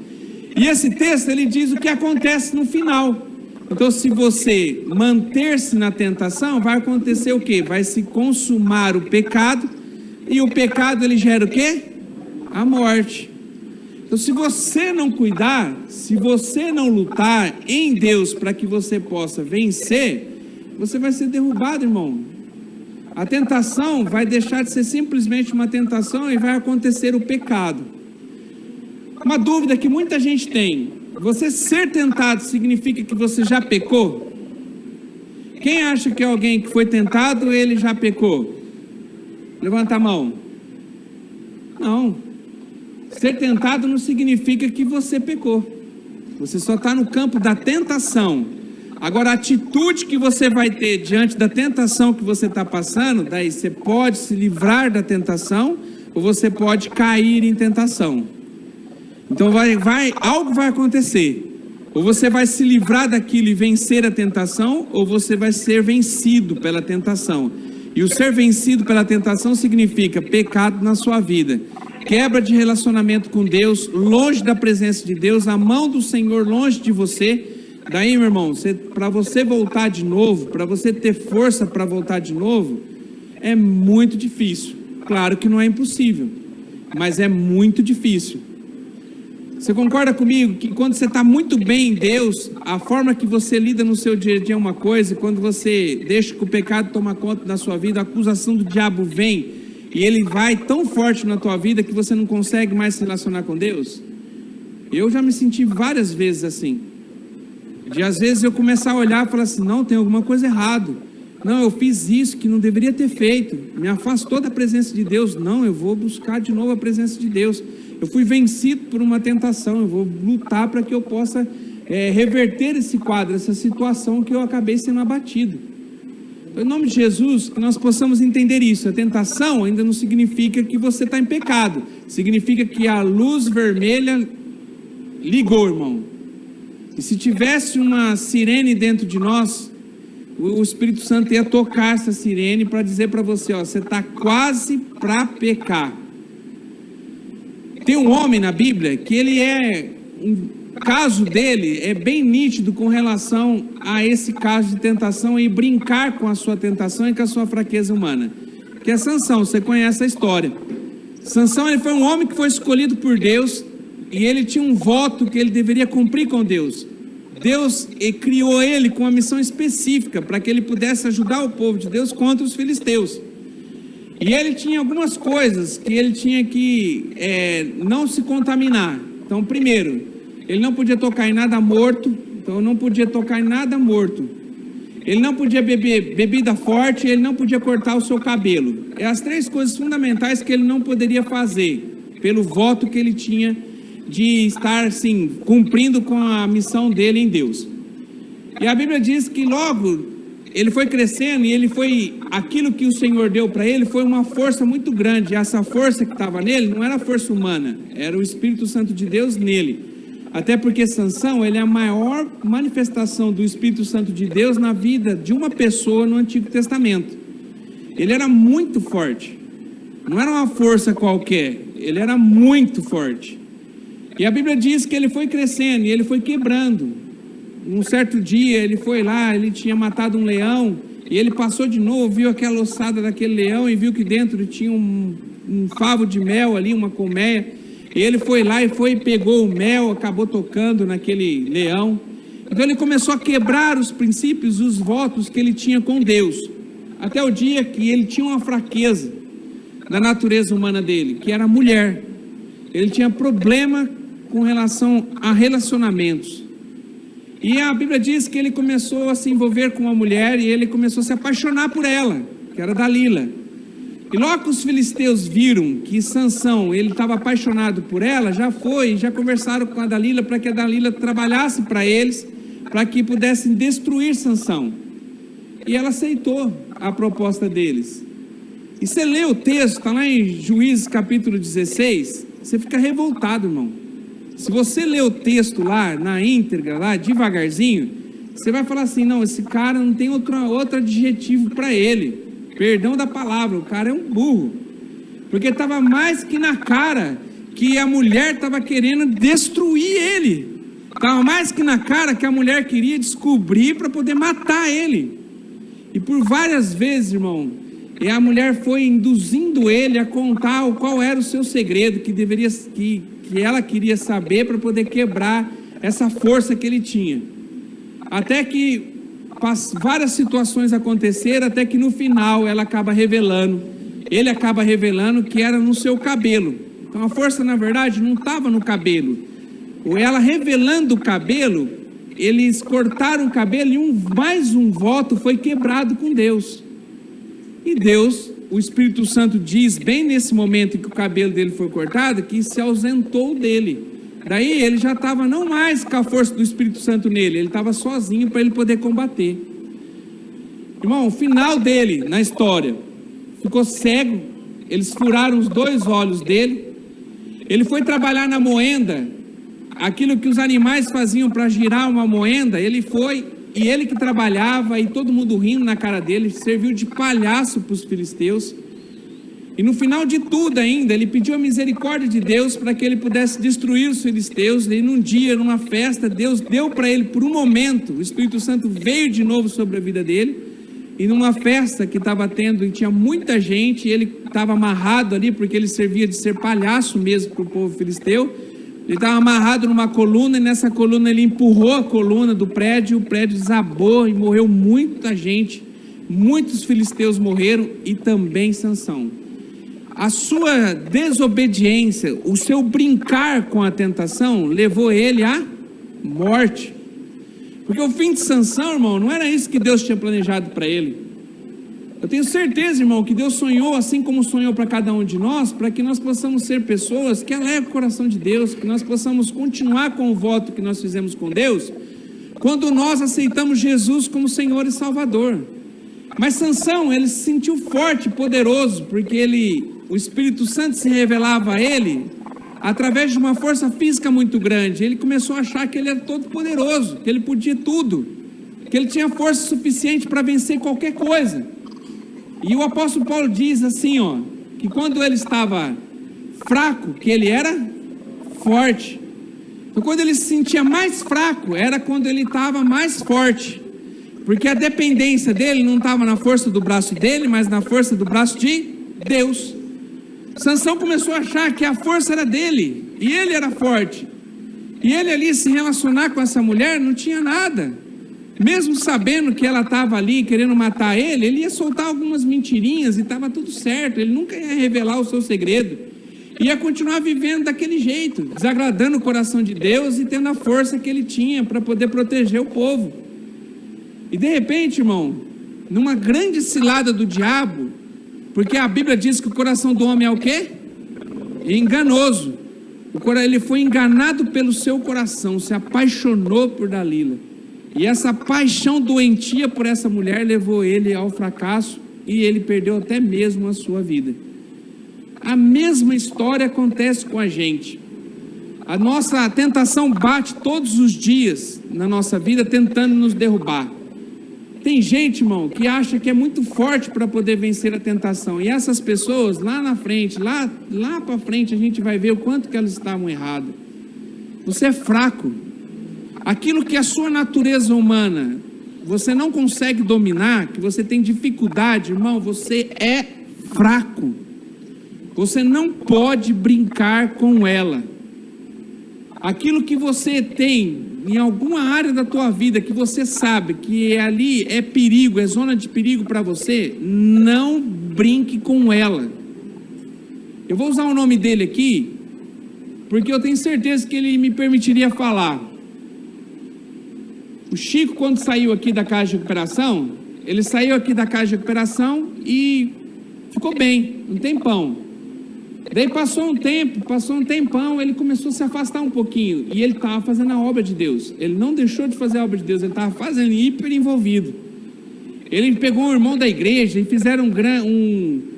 S1: E esse texto, ele diz o que acontece no final. Então, se você manter-se na tentação, vai acontecer o quê? Vai se consumar o pecado, e o pecado, ele gera o quê? A morte. Então, se você não cuidar, se você não lutar em Deus para que você possa vencer, você vai ser derrubado, irmão. A tentação vai deixar de ser simplesmente uma tentação e vai acontecer o pecado. Uma dúvida que muita gente tem: você ser tentado significa que você já pecou? Quem acha que alguém que foi tentado, ele já pecou? Levanta a mão. Não. Ser tentado não significa que você pecou. Você só está no campo da tentação. Agora, a atitude que você vai ter diante da tentação que você está passando, daí você pode se livrar da tentação, ou você pode cair em tentação. Então algo vai acontecer. Ou você vai se livrar daquilo e vencer a tentação, ou você vai ser vencido pela tentação. E o ser vencido pela tentação significa pecado na sua vida, quebra de relacionamento com Deus, longe da presença de Deus, a mão do Senhor longe de você. Daí, meu irmão, para você voltar de novo, para você ter força para voltar de novo, é muito difícil. Claro que não é impossível, mas é muito difícil. Você concorda comigo que quando você está muito bem em Deus, a forma que você lida no seu dia a dia é uma coisa, e quando você deixa que o pecado toma conta da sua vida, a acusação do diabo vem, e ele vai tão forte na tua vida que você não consegue mais se relacionar com Deus? Eu já me senti várias vezes assim. De às vezes eu começar a olhar e falar assim, não, tem alguma coisa errada. Não, eu fiz isso que não deveria ter feito. Me afastou da presença de Deus. Não, eu vou buscar de novo a presença de Deus. Eu fui vencido por uma tentação. Eu vou lutar para que eu possa reverter esse quadro, essa situação que eu acabei sendo abatido. Então, em nome de Jesus, que nós possamos entender isso. A tentação ainda não significa que você está em pecado. Significa que a luz vermelha ligou, irmão. E se tivesse uma sirene dentro de nós, o Espírito Santo ia tocar essa sirene para dizer para você, você está quase para pecar. Tem um homem na Bíblia que o caso dele é bem nítido com relação a esse caso de tentação e brincar com a sua tentação e com a sua fraqueza humana, que é Sansão. Você conhece a história. Sansão, ele foi um homem que foi escolhido por Deus, e ele tinha um voto que ele deveria cumprir com Deus. Deus criou ele com uma missão específica, para que ele pudesse ajudar o povo de Deus contra os filisteus. E ele tinha algumas coisas que ele tinha que não se contaminar. Então, primeiro, ele não podia tocar em nada morto. Então, não podia tocar em nada morto. Ele não podia beber bebida forte, ele não podia cortar o seu cabelo. É as 3 coisas fundamentais que ele não poderia fazer, pelo voto que ele tinha de estar, assim, cumprindo com a missão dele em Deus. E a Bíblia diz que logo ele foi crescendo e aquilo que o Senhor deu para ele foi uma força muito grande. E essa força que estava nele não era força humana, era o Espírito Santo de Deus nele. Até porque Sansão, ele é a maior manifestação do Espírito Santo de Deus na vida de uma pessoa no Antigo Testamento. Ele era muito forte. Não era uma força qualquer, ele era muito forte. E a Bíblia diz que ele foi crescendo e ele foi quebrando. Um certo dia ele foi lá, ele tinha matado um leão, e ele passou de novo, viu aquela ossada daquele leão e viu que dentro tinha um favo de mel ali, uma colmeia. E ele foi lá e pegou o mel, acabou tocando naquele leão. Então ele começou a quebrar os princípios, os votos que ele tinha com Deus. Até o dia que ele tinha uma fraqueza da natureza humana dele, que era a mulher. Ele tinha problema com relação a relacionamentos. E a Bíblia diz que ele começou a se envolver com uma mulher e ele começou a se apaixonar por ela, que era Dalila. E logo que os filisteus viram que Sansão, ele estava apaixonado por ela, já conversaram com a Dalila para que a Dalila trabalhasse para eles, para que pudessem destruir Sansão. E ela aceitou a proposta deles. E você lê o texto, está lá em Juízes capítulo 16, você fica revoltado, irmão. Se você lê o texto lá, na íntegra, lá, devagarzinho, você vai falar assim, não, esse cara não tem outro adjetivo para ele. Perdão da palavra, o cara é um burro. Porque estava mais que na cara que a mulher estava querendo destruir ele. Estava mais que na cara que a mulher queria descobrir para poder matar ele. E por várias vezes, irmão, a mulher foi induzindo ele a contar qual era o seu segredo, que ela queria saber para poder quebrar essa força que ele tinha. Até que várias situações aconteceram, até que no final ele acaba revelando que era no seu cabelo. Então a força, na verdade, não estava no cabelo. Ela revelando o cabelo, eles cortaram o cabelo e mais um voto foi quebrado com Deus. E Deus, o Espírito Santo diz, bem nesse momento em que o cabelo dele foi cortado, que se ausentou dele. Daí ele já estava não mais com a força do Espírito Santo nele, ele estava sozinho para ele poder combater. Irmão, o final dele na história, ficou cego, eles furaram os 2 olhos dele, ele foi trabalhar na moenda, aquilo que os animais faziam para girar uma moenda, ele foi, e ele que trabalhava, e todo mundo rindo na cara dele, serviu de palhaço para os filisteus. E no final de tudo ainda, ele pediu a misericórdia de Deus para que ele pudesse destruir os filisteus. E num dia, numa festa, Deus deu para ele por um momento, o Espírito Santo veio de novo sobre a vida dele. E numa festa que estava tendo, e tinha muita gente, e ele estava amarrado ali, porque ele servia de ser palhaço mesmo para o povo filisteu. Ele estava amarrado numa coluna, e nessa coluna ele empurrou a coluna do prédio, o prédio desabou e morreu muita gente. Muitos filisteus morreram e também Sansão. A sua desobediência, o seu brincar com a tentação, levou ele à morte. Porque o fim de Sansão, irmão, não era isso que Deus tinha planejado para ele. Eu tenho certeza, irmão, que Deus sonhou, assim como sonhou para cada um de nós, para que nós possamos ser pessoas que alegram o coração de Deus, que nós possamos continuar com o voto que nós fizemos com Deus, quando nós aceitamos Jesus como Senhor e Salvador. Mas Sansão, ele se sentiu forte, poderoso, porque o Espírito Santo se revelava a ele através de uma força física muito grande. Ele começou a achar que ele era todo poderoso, que ele podia tudo, que ele tinha força suficiente para vencer qualquer coisa. E o apóstolo Paulo diz assim, que quando ele estava fraco, que ele era forte. Então quando ele se sentia mais fraco, era quando ele estava mais forte. Porque a dependência dele não estava na força do braço dele, mas na força do braço de Deus. Sansão começou a achar que a força era dele, e ele era forte. E ele ali se relacionar com essa mulher não tinha nada. Mesmo sabendo que ela estava ali querendo matar ele ia soltar algumas mentirinhas e estava tudo certo. Ele nunca ia revelar o seu segredo. Ia continuar vivendo daquele jeito, desagradando o coração de Deus e tendo a força que ele tinha para poder proteger o povo. E de repente, irmão, numa grande cilada do diabo, porque a Bíblia diz que o coração do homem é o quê? Enganoso. Ele foi enganado pelo seu coração, se apaixonou por Dalila. E essa paixão doentia por essa mulher levou ele ao fracasso e ele perdeu até mesmo a sua vida. A mesma história acontece com a gente. A nossa tentação bate todos os dias na nossa vida tentando nos derrubar. Tem gente, irmão, que acha que é muito forte para poder vencer a tentação. E essas pessoas, lá na frente, lá para frente, a gente vai ver o quanto que elas estavam erradas. Você é fraco. Aquilo que a sua natureza humana, você não consegue dominar, que você tem dificuldade, irmão, você é fraco. Você não pode brincar com ela. Aquilo que você tem em alguma área da tua vida que você sabe que ali é perigo, é zona de perigo para você, não brinque com ela. Eu vou usar o nome dele aqui, porque eu tenho certeza que ele me permitiria falar. O Chico, quando saiu aqui da casa de recuperação, ele saiu aqui da casa de recuperação e ficou bem, um tempão. Daí passou um tempão, ele começou a se afastar um pouquinho, e ele estava fazendo a obra de Deus. Ele não deixou de fazer a obra de Deus, ele estava fazendo, hiper envolvido. Ele pegou um irmão da igreja e fizeram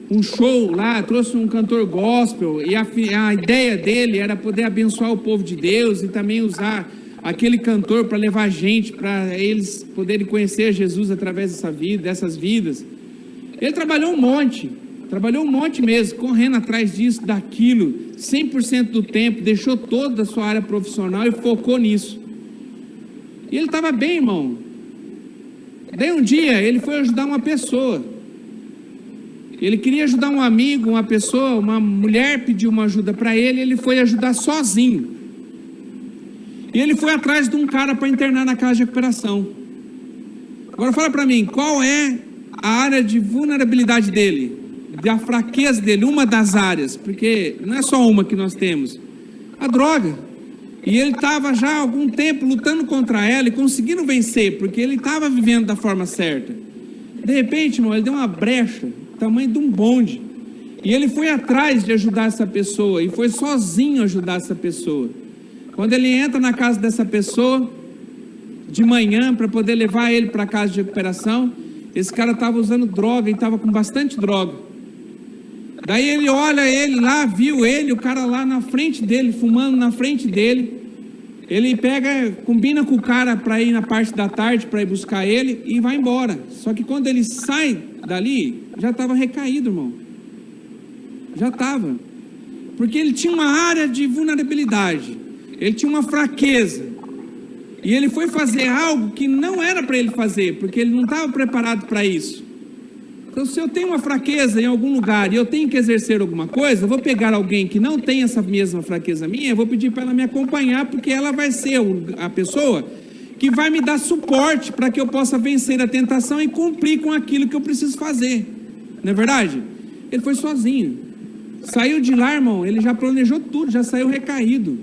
S1: um show lá, trouxe um cantor gospel, e a ideia dele era poder abençoar o povo de Deus e também usar aquele cantor para levar gente, para eles poderem conhecer Jesus através dessas vidas. Ele trabalhou um monte mesmo, correndo atrás disso, daquilo, 100% do tempo, deixou toda a sua área profissional e focou nisso. E ele estava bem, irmão. Daí um dia, ele foi ajudar uma pessoa. Ele queria ajudar um amigo, uma pessoa, uma mulher pediu uma ajuda para ele foi ajudar sozinho. E ele foi atrás de um cara para internar na casa de recuperação. Agora fala para mim, qual é a área de vulnerabilidade dele? Da fraqueza dele, uma das áreas, porque não é só uma que nós temos, a droga. E ele estava já há algum tempo lutando contra ela e conseguindo vencer, porque ele estava vivendo da forma certa. De repente, irmão, ele deu uma brecha, tamanho de um bonde, e ele foi atrás de ajudar essa pessoa, e foi sozinho ajudar essa pessoa. Quando ele entra na casa dessa pessoa, de manhã, para poder levar ele para a casa de recuperação, esse cara estava usando droga, e estava com bastante droga. Daí ele olha ele lá, viu ele, o cara lá na frente dele, fumando na frente dele. Ele combina com o cara para ir na parte da tarde, para ir buscar ele e vai embora. Só que quando ele sai dali, já estava recaído, irmão. Já estava. Porque ele tinha uma área de vulnerabilidade. Ele tinha uma fraqueza. E ele foi fazer algo que não era para ele fazer, porque ele não estava preparado para isso. Então, se eu tenho uma fraqueza em algum lugar e eu tenho que exercer alguma coisa, eu vou pegar alguém que não tem essa mesma fraqueza minha, eu vou pedir para ela me acompanhar, porque ela vai ser a pessoa que vai me dar suporte para que eu possa vencer a tentação e cumprir com aquilo que eu preciso fazer. Não é verdade? Ele foi sozinho. Saiu de lá, irmão, ele já planejou tudo, já saiu recaído.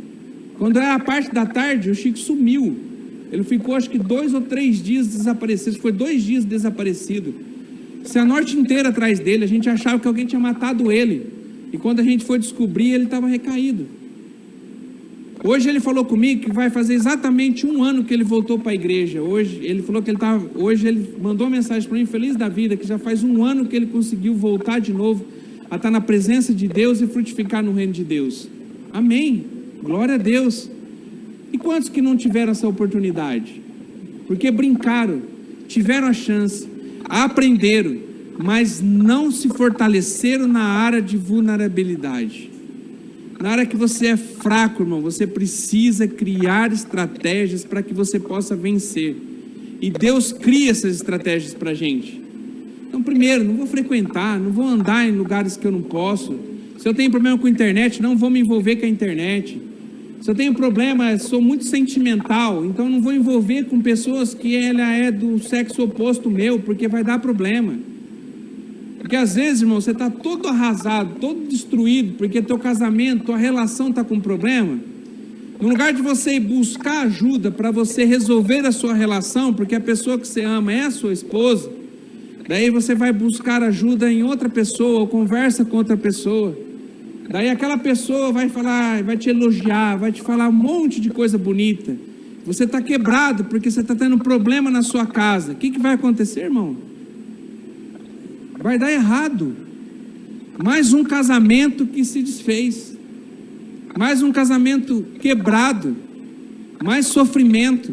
S1: Quando era a parte da tarde, o Chico sumiu. Ele ficou acho que 2 ou 3 dias desaparecido, foi 2 dias desaparecido. Se a noite inteira atrás dele, a gente achava que alguém tinha matado ele. E quando a gente foi descobrir, ele estava recaído. Hoje ele falou comigo que vai fazer exatamente 1 ano que ele voltou para a igreja. Hoje ele falou que hoje ele mandou uma mensagem para mim, feliz da vida, que já faz 1 ano que ele conseguiu voltar de novo a estar na presença de Deus e frutificar no reino de Deus. Amém. Glória a Deus. E quantos que não tiveram essa oportunidade? Porque brincaram, tiveram a chance, aprenderam, mas não se fortaleceram na área de vulnerabilidade. Na área que você é fraco, irmão, você precisa criar estratégias para que você possa vencer. E Deus cria essas estratégias para a gente. Então, primeiro, não vou frequentar, não vou andar em lugares que eu não posso. Se eu tenho problema com a internet, não vou me envolver com a internet. Se eu tenho problema, sou muito sentimental, então não vou envolver com pessoas que ela é do sexo oposto meu, porque vai dar problema. Porque às vezes, irmão, você está todo arrasado, todo destruído, porque teu casamento, tua relação está com problema. No lugar de você ir buscar ajuda para você resolver a sua relação, porque a pessoa que você ama é a sua esposa, daí você vai buscar ajuda em outra pessoa, ou conversa com outra pessoa. Daí aquela pessoa vai falar, vai te elogiar, vai te falar um monte de coisa bonita. Você está quebrado porque você está tendo problema na sua casa. O que vai acontecer, irmão? Vai dar errado. Mais um casamento que se desfez. Mais um casamento quebrado. Mais sofrimento.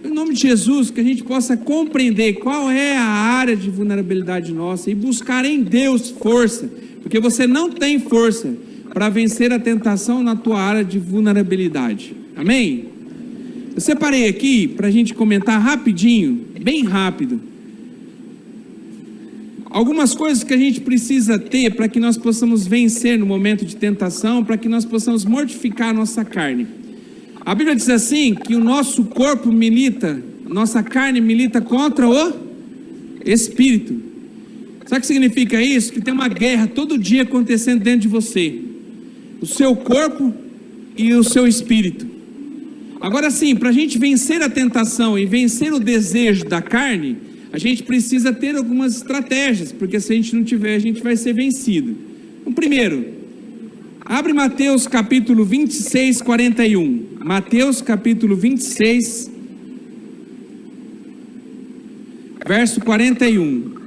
S1: Em nome de Jesus, que a gente possa compreender qual é a área de vulnerabilidade nossa e buscar em Deus força. Porque você não tem força para vencer a tentação na tua área de vulnerabilidade. Amém? Eu separei aqui para a gente comentar rapidinho, bem rápido, algumas coisas que a gente precisa ter para que nós possamos vencer no momento de tentação, para que nós possamos mortificar a nossa carne. A Bíblia diz assim, que o nosso corpo milita, nossa carne milita contra o Espírito. Sabe o que significa isso? Que tem uma guerra todo dia acontecendo dentro de você. O seu corpo e o seu espírito. Agora sim, para a gente vencer a tentação e vencer o desejo da carne, a gente precisa ter algumas estratégias, porque se a gente não tiver, a gente vai ser vencido. Então, primeiro, abre Mateus capítulo 26, 41. Mateus capítulo 26, verso 41.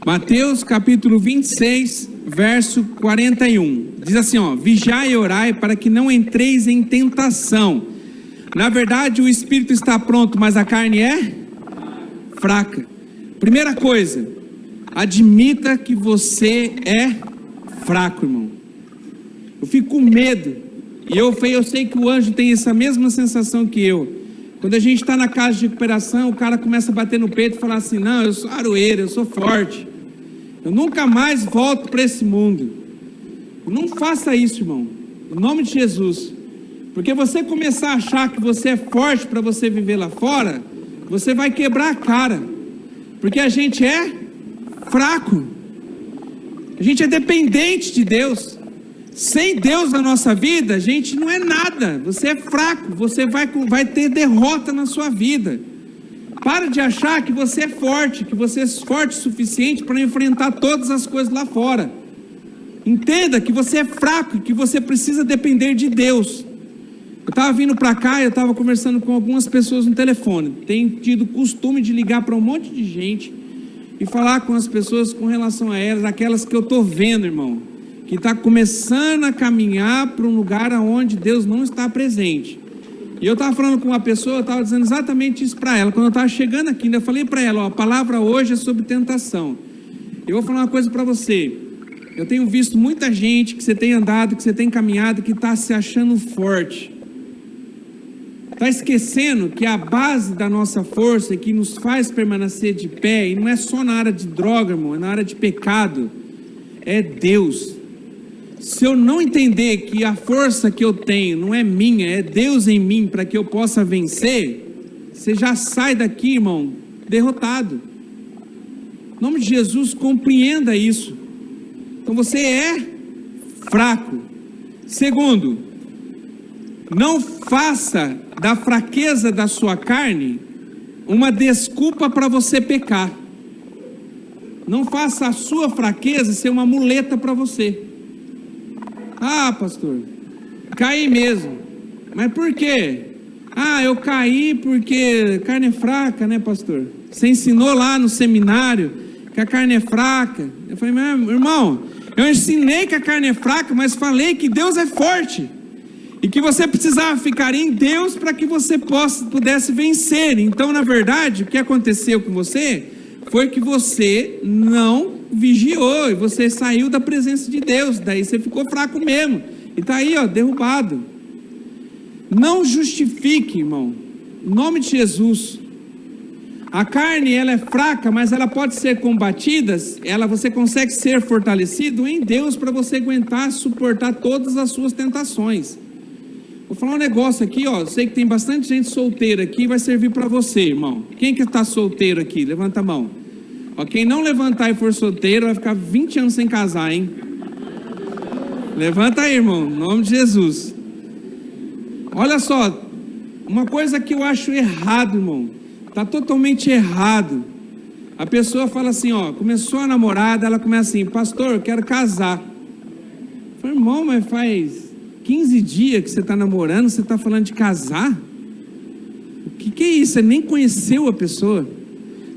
S1: Mateus capítulo 26, verso 41, diz assim, vigiai e orai para que não entreis em tentação. Na verdade o espírito está pronto, mas a carne é fraca. Primeira coisa, admita que você é fraco, irmão. Eu fico com medo, e eu sei que o anjo tem essa mesma sensação que eu. Quando a gente está na casa de recuperação, o cara começa a bater no peito e falar assim, não, eu sou aroeiro, eu sou forte. Eu nunca mais volto para esse mundo. Não faça isso, irmão. Em nome de Jesus. Porque você começar a achar que você é forte para você viver lá fora, você vai quebrar a cara. Porque a gente é fraco. A gente é dependente de Deus. Sem Deus na nossa vida, a gente não é nada. Você é fraco. Você vai ter derrota na sua vida. Para de achar que você é forte o suficiente para enfrentar todas as coisas lá fora. Entenda que você é fraco e que você precisa depender de Deus. Eu estava vindo para cá e eu estava conversando com algumas pessoas no telefone. Tenho tido costume de ligar para um monte de gente e falar com as pessoas com relação a elas, aquelas que eu estou vendo, irmão, que está começando a caminhar para um lugar onde Deus não está presente. E eu estava falando com uma pessoa, eu estava dizendo exatamente isso para ela. Quando eu estava chegando aqui, eu falei para ela, a palavra hoje é sobre tentação. Eu vou falar uma coisa para você. Eu tenho visto muita gente que você tem andado, que você tem caminhado, que está se achando forte. Está esquecendo que a base da nossa força, que nos faz permanecer de pé, e não é só na área de droga, irmão, é na área de pecado, é Deus. Se eu não entender que a força que eu tenho não é minha, é Deus em mim para que eu possa vencer, você já sai daqui, irmão, derrotado. Em nome de Jesus, compreenda isso. Então você é fraco. Segundo, não faça da fraqueza da sua carne uma desculpa para você pecar. Não faça a sua fraqueza ser uma muleta para você. Ah, pastor, caí mesmo. Mas por quê? Ah, eu caí porque carne é fraca, né, pastor? Você ensinou lá no seminário que a carne é fraca. Eu falei, meu irmão, eu ensinei que a carne é fraca, mas falei que Deus é forte. E que você precisava ficar em Deus para que você pudesse vencer. Então, na verdade, o que aconteceu com você foi que você não vigiou e você saiu da presença de Deus, daí você ficou fraco mesmo, e está aí, ó, derrubado. Não justifique, irmão, em nome de Jesus. A carne, ela é fraca, mas ela pode ser combatida, você consegue ser fortalecido em Deus para você aguentar, suportar todas as suas tentações. Vou falar um negócio aqui, ó, sei que tem bastante gente solteira aqui, vai servir para você, irmão. Quem que está solteiro aqui? Levanta a mão. Ó, quem não levantar e for solteiro vai ficar 20 anos sem casar, hein? Levanta aí, irmão, em nome de Jesus. Olha só, uma coisa que eu acho errado, irmão, está totalmente errado. A pessoa fala assim, ó, começou a namorada, ela começa assim, pastor, eu quero casar. Eu falo, irmão, mas faz 15 dias que você está namorando, você está falando de casar? O que é isso? Você nem conheceu a pessoa,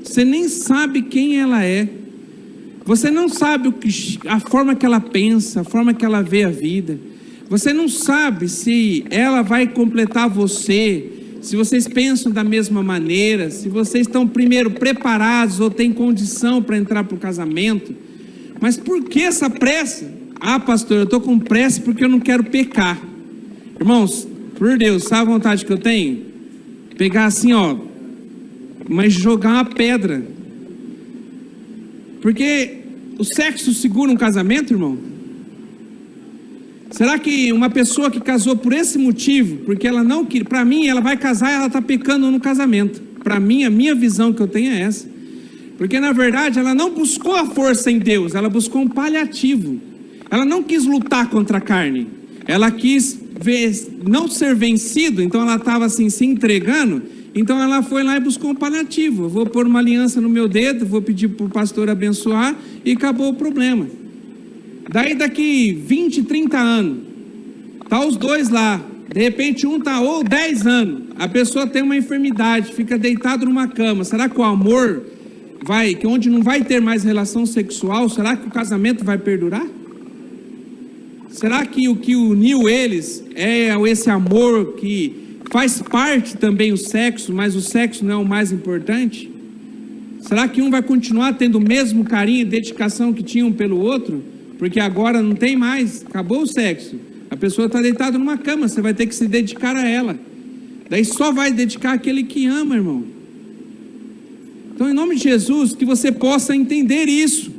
S1: você nem sabe quem ela é, você não sabe a forma que ela pensa, a forma que ela vê a vida, você não sabe se ela vai completar você, se vocês pensam da mesma maneira, se vocês estão primeiro preparados ou têm condição para entrar para o casamento. Mas por que essa pressa? Ah, pastor, eu estou com pressa porque eu não quero pecar. Irmãos, por Deus, sabe a vontade que eu tenho? Pegar assim, ó, mas jogar uma pedra. Porque o sexo segura um casamento, irmão? Será que uma pessoa que casou por esse motivo, porque ela não quer, para mim, ela vai casar e ela está pecando no casamento. Para mim, a minha visão que eu tenho é essa. Porque na verdade ela não buscou a força em Deus, ela buscou um paliativo. Ela não quis lutar contra a carne, ela quis não ser vencido, então ela estava assim se entregando, então ela foi lá e buscou um paliativo. Eu vou pôr uma aliança no meu dedo, vou pedir para o pastor abençoar e acabou o problema. Daí daqui 20, 30 anos, tá os dois lá, de repente um tá, ou 10 anos, a pessoa tem uma enfermidade, fica deitado numa cama, será que o amor vai, que onde não vai ter mais relação sexual, será que o casamento vai perdurar? Será que o que uniu eles é esse amor que faz parte também o sexo, mas o sexo não é o mais importante? Será que um vai continuar tendo o mesmo carinho e dedicação que tinham pelo outro? Porque agora não tem mais, acabou o sexo. A pessoa está deitada numa cama, você vai ter que se dedicar a ela. Daí só vai dedicar aquele que ama, irmão. Então, em nome de Jesus, que você possa entender isso.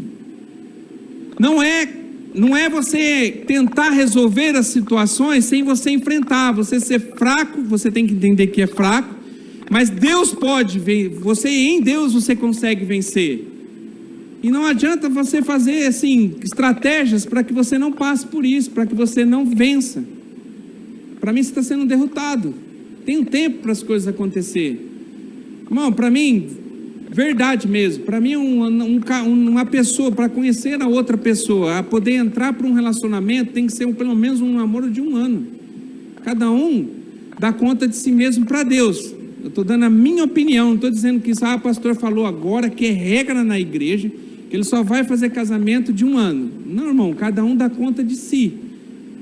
S1: Não é você tentar resolver as situações sem você enfrentar. Você ser fraco, você tem que entender que é fraco. Mas Deus pode, em Deus você consegue vencer. E não adianta você fazer assim estratégias para que você não passe por isso, para que você não vença. Para mim você está sendo derrotado. Tem um tempo para as coisas acontecer. Irmão, para mim, verdade mesmo, para mim uma pessoa, para conhecer a outra pessoa, a poder entrar para um relacionamento, tem que ser pelo menos um namoro de 1 ano. Cada um dá conta de si mesmo para Deus. Eu estou dando a minha opinião, não estou dizendo que o pastor falou agora que é regra na igreja, que ele só vai fazer casamento de 1 ano. Não, irmão, cada um dá conta de si.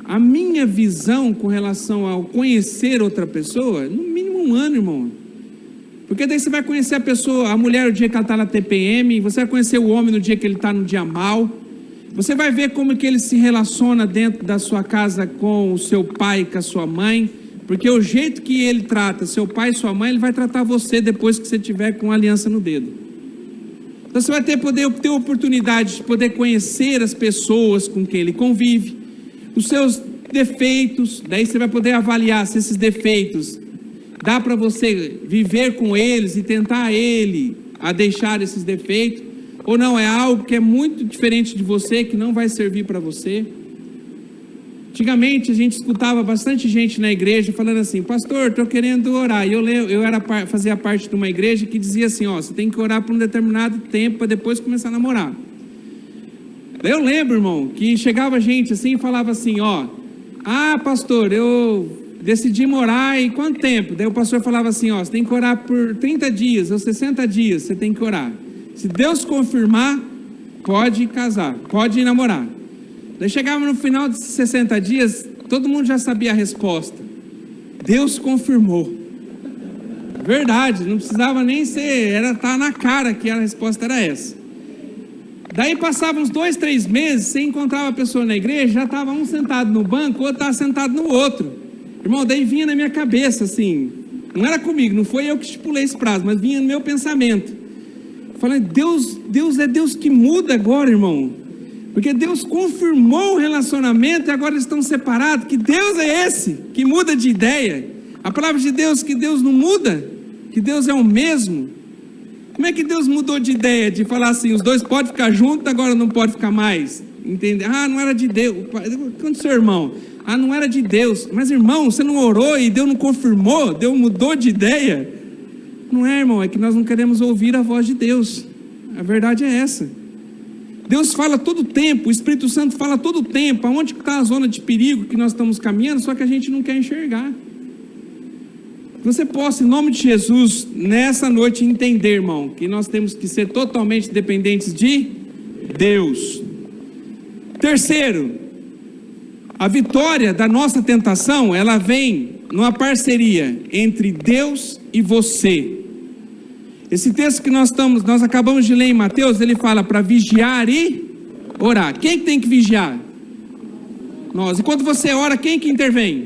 S1: A minha visão com relação ao conhecer outra pessoa, no mínimo 1 ano, irmão. Porque daí você vai conhecer a pessoa, a mulher no dia que ela está na TPM, você vai conhecer o homem no dia que ele está no dia mal, você vai ver como que ele se relaciona dentro da sua casa com o seu pai e com a sua mãe, porque o jeito que ele trata seu pai e sua mãe, ele vai tratar você depois que você tiver com a aliança no dedo. Então você vai ter oportunidade de poder conhecer as pessoas com quem ele convive, os seus defeitos, daí você vai poder avaliar se esses defeitos dá para você viver com eles e tentar a deixar esses defeitos, ou não, é algo que é muito diferente de você, que não vai servir para você. Antigamente a gente escutava bastante gente na igreja falando assim: pastor, estou querendo orar. E eu fazia parte de uma igreja que dizia assim: ó, você tem que orar por um determinado tempo para depois começar a namorar. Daí eu lembro, irmão, que chegava gente assim e falava assim: ó, pastor, eu decidi morar em quanto tempo? Daí o pastor falava assim: ó, você tem que orar por 30 dias ou 60 dias, você tem que orar. Se Deus confirmar, pode casar, pode namorar. Daí chegava no final de 60 dias, todo mundo já sabia a resposta. Deus confirmou. Verdade, não precisava nem ser, tá na cara que a resposta era essa. Daí passavam uns 2, 3 meses, você encontrava a pessoa na igreja, já estava um sentado no banco, o outro estava sentado no outro. Irmão, daí vinha na minha cabeça assim, não era comigo, não foi eu que estipulei esse prazo, mas vinha no meu pensamento. Falei, Deus é Deus que muda agora, irmão. Porque Deus confirmou o relacionamento e agora eles estão separados. Que Deus é esse que muda de ideia? A palavra de Deus, que Deus não muda, que Deus é o mesmo. Como é que Deus mudou de ideia? De falar assim, os dois podem ficar juntos, agora não pode ficar mais. Entende? Não era de Deus. Quanto seu irmão? Não era de Deus. Mas irmão, você não orou e Deus não confirmou? Deus mudou de ideia? Não é, irmão, é que nós não queremos ouvir a voz de Deus. A verdade é essa. Deus fala todo o tempo, o Espírito Santo fala todo o tempo, aonde está a zona de perigo que nós estamos caminhando, só que a gente não quer enxergar. Você possa, em nome de Jesus, nessa noite entender, irmão, que nós temos que ser totalmente dependentes de Deus. Terceiro, a vitória da nossa tentação, ela vem numa parceria entre Deus e você. Esse texto que nós acabamos de ler em Mateus, ele fala para vigiar e orar. Quem que tem que vigiar? Nós. E quando você ora, quem que intervém?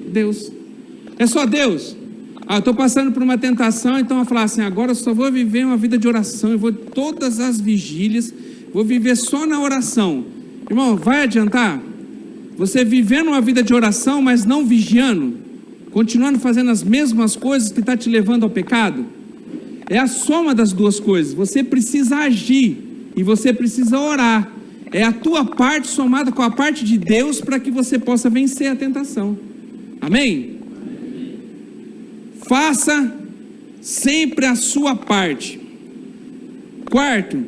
S1: Deus. É só Deus? Eu estou passando por uma tentação, então eu vou falar assim, agora eu só vou viver uma vida de oração, eu vou todas as vigílias, vou viver só na oração. Irmão, vai adiantar? Você vivendo uma vida de oração, mas não vigiando, continuando fazendo as mesmas coisas que está te levando ao pecado? É a soma das duas coisas. Você precisa agir e você precisa orar. É a tua parte somada com a parte de Deus para que você possa vencer a tentação. Amém? Faça sempre a sua parte. Quarto,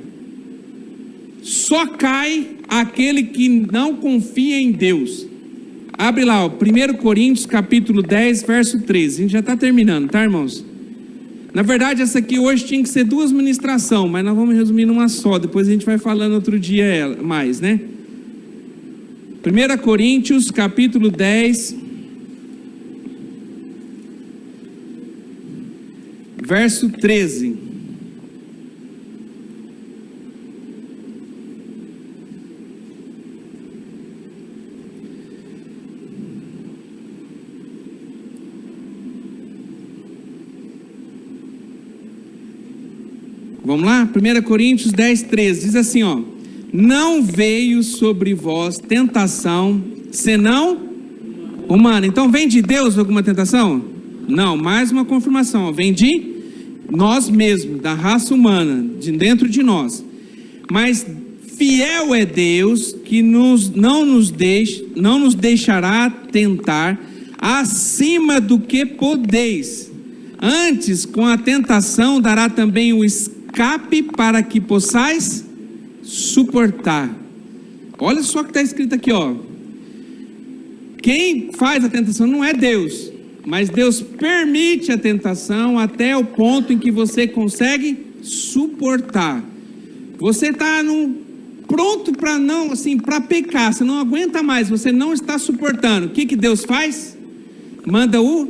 S1: só cai aquele que não confia em Deus. Abre lá, 1 Coríntios capítulo 10, verso 13. A gente já está terminando, tá, irmãos? Na verdade, essa aqui hoje tinha que ser 2 ministrações, mas nós vamos resumir numa só, depois a gente vai falando outro dia mais, né? 1 Coríntios, capítulo 10, verso 13. Vamos lá? 1 Coríntios 10, 13, diz assim, não veio sobre vós tentação, senão humana. Então vem de Deus alguma tentação? Não, mais uma confirmação, vem de nós mesmos, da raça humana, de dentro de nós. Mas fiel é Deus, que não nos deixará tentar acima do que podeis. Antes, com a tentação, dará também o escape para que possais suportar. Olha só o que está escrito aqui, Quem faz a tentação não é Deus, mas Deus permite a tentação até o ponto em que você consegue suportar. Você está pronto para para pecar, você não aguenta mais, você não está suportando. O que Deus faz? Manda o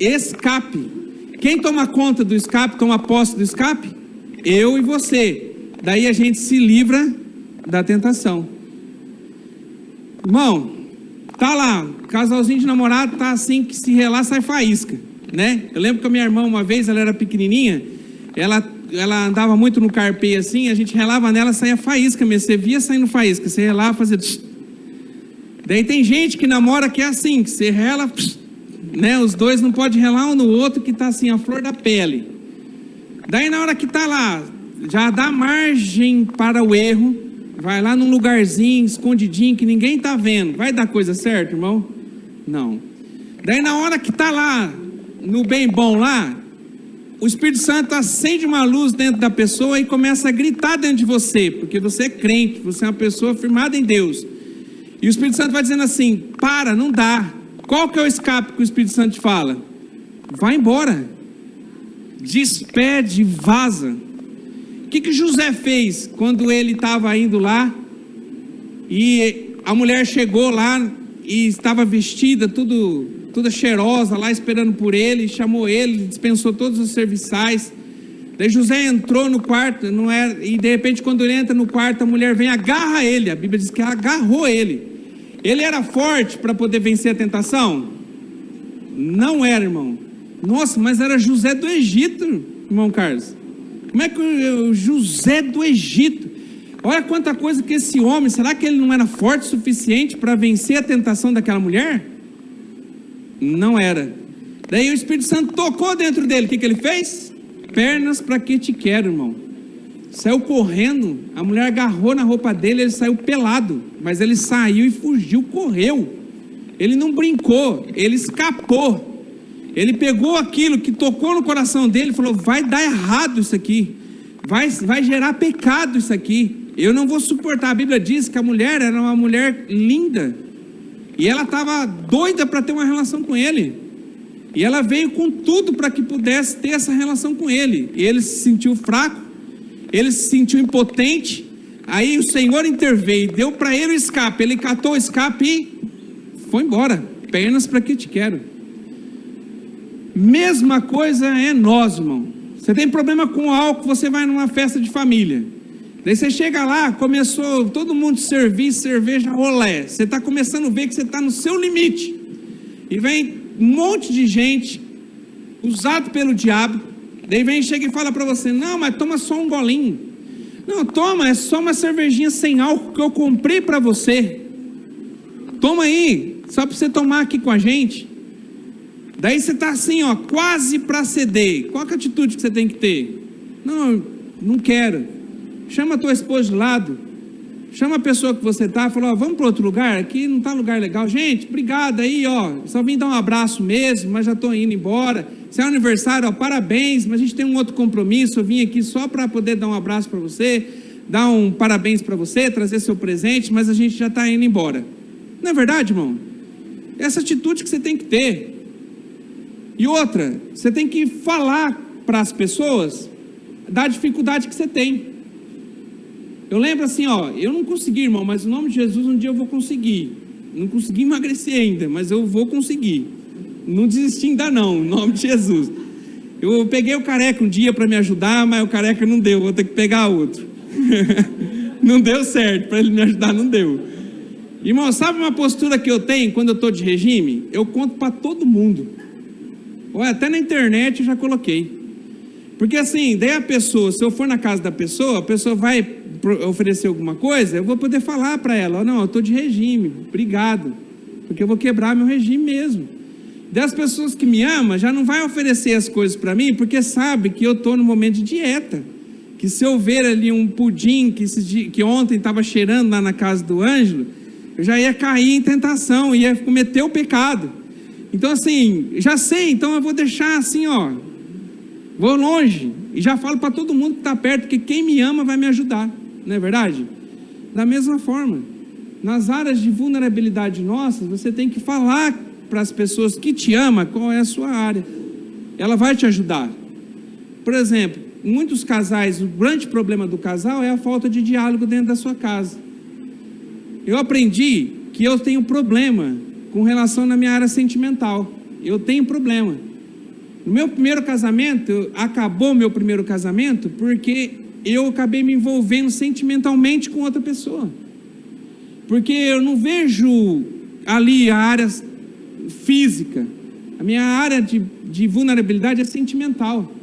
S1: escape. Quem toma conta do escape, toma posse do escape? Eu e você. Daí a gente se livra da tentação. Irmão, tá lá, casalzinho de namorado, tá assim que se relar sai faísca, né? Eu lembro que a minha irmã uma vez, ela era pequenininha, ela andava muito no carpê assim, a gente relava nela, saía faísca mesmo, você via saindo faísca, você relava, fazia... Daí tem gente que namora que é assim, que você rela, né? Os dois não podem relar um no outro, que tá assim, a flor da pele. Daí na hora que tá lá, já dá margem para o erro, vai lá num lugarzinho, escondidinho, que ninguém tá vendo. Vai dar coisa certa, irmão? Não. Daí na hora que tá lá, no bem bom lá, o Espírito Santo acende uma luz dentro da pessoa e começa a gritar dentro de você, porque você é crente, você é uma pessoa firmada em Deus. E o Espírito Santo vai dizendo assim, para, não dá. Qual que é o escape que o Espírito Santo te fala? Vai embora. Despede, vaza. O que José fez quando ele estava indo lá e a mulher chegou lá e estava vestida toda cheirosa lá esperando por ele, chamou ele, dispensou todos os serviçais. Daí José entrou no quarto, não era, e de repente quando ele entra no quarto, a mulher vem e agarra ele. A Bíblia diz que ela agarrou ele. Ele era forte para poder vencer a tentação? Não era, irmão. Nossa, mas era José do Egito, irmão Carlos. Como é que o José do Egito? Olha quanta coisa que esse homem, será que ele não era forte o suficiente para vencer a tentação daquela mulher? Não era. Daí o Espírito Santo tocou dentro dele, o que ele fez? Pernas para que te quero, irmão. Saiu correndo, a mulher agarrou na roupa dele, ele saiu pelado, mas ele saiu e fugiu, correu. Ele não brincou, ele escapou. Ele pegou aquilo que tocou no coração dele e falou: vai dar errado isso aqui, vai gerar pecado isso aqui, eu não vou suportar. A Bíblia diz que a mulher era uma mulher linda, e ela estava doida para ter uma relação com ele, e ela veio com tudo para que pudesse ter essa relação com ele, e ele se sentiu fraco, ele se sentiu impotente. Aí o Senhor interveio, deu para ele o escape, ele catou o escape e foi embora. Pernas para que te quero. Mesma coisa é nós, irmão. Você tem problema com álcool, você vai numa festa de família, daí você chega lá, começou todo mundo servir cerveja rolé, você está começando a ver que você está no seu limite, e vem um monte de gente usado pelo diabo, daí vem, chega e fala para você: não, mas toma só um golinho. Não, toma, é só uma cervejinha sem álcool que eu comprei para você, toma aí, só para você tomar aqui com a gente. Daí você está assim, ó, quase para ceder. Qual que é a atitude que você tem que ter? Não, não quero. Chama a tua esposa de lado, chama a pessoa que você está, fala: ó, vamos para outro lugar, aqui não está lugar legal. Gente, obrigado aí, ó, só vim dar um abraço mesmo, mas já estou indo embora. Se é aniversário, ó, parabéns, mas a gente tem um outro compromisso, eu vim aqui só para poder dar um abraço para você, dar um parabéns para você, trazer seu presente, mas a gente já está indo embora. Não é verdade, irmão? Essa atitude que você tem que ter. E outra, você tem que falar para as pessoas da dificuldade que você tem. Eu lembro assim, ó, eu não consegui, irmão, mas em nome de Jesus um dia eu vou conseguir. Não consegui emagrecer ainda, mas eu vou conseguir. Não desisti ainda não, em nome de Jesus. Eu peguei o Careca um dia para me ajudar, mas o Careca não deu, vou ter que pegar outro. Não deu certo, para ele me ajudar não deu. Irmão, sabe uma postura que eu tenho quando eu estou de regime? Eu conto para todo mundo. Olha, até na internet eu já coloquei. Porque assim, daí a pessoa, se eu for na casa da pessoa, a pessoa vai oferecer alguma coisa, eu vou poder falar para ela: não, eu estou de regime, obrigado, porque eu vou quebrar meu regime mesmo. Daí as pessoas que me amam já não vai oferecer as coisas para mim, porque sabe que eu estou no momento de dieta, que se eu ver ali um pudim que ontem estava cheirando lá na casa do Ângelo, eu já ia cair em tentação, ia cometer o pecado. Então assim, já sei, então eu vou deixar assim, ó, vou longe, e já falo para todo mundo que está perto, que quem me ama vai me ajudar, não é verdade? Da mesma forma, nas áreas de vulnerabilidade nossas, você tem que falar para as pessoas que te amam qual é a sua área, ela vai te ajudar. Por exemplo, muitos casais, o grande problema do casal é a falta de diálogo dentro da sua casa. Eu aprendi que eu tenho problema com relação na minha área sentimental. Eu tenho problema. No meu primeiro casamento, acabou meu primeiro casamento porque eu acabei me envolvendo sentimentalmente com outra pessoa. Porque eu não vejo ali a área física. A minha área de vulnerabilidade é sentimental.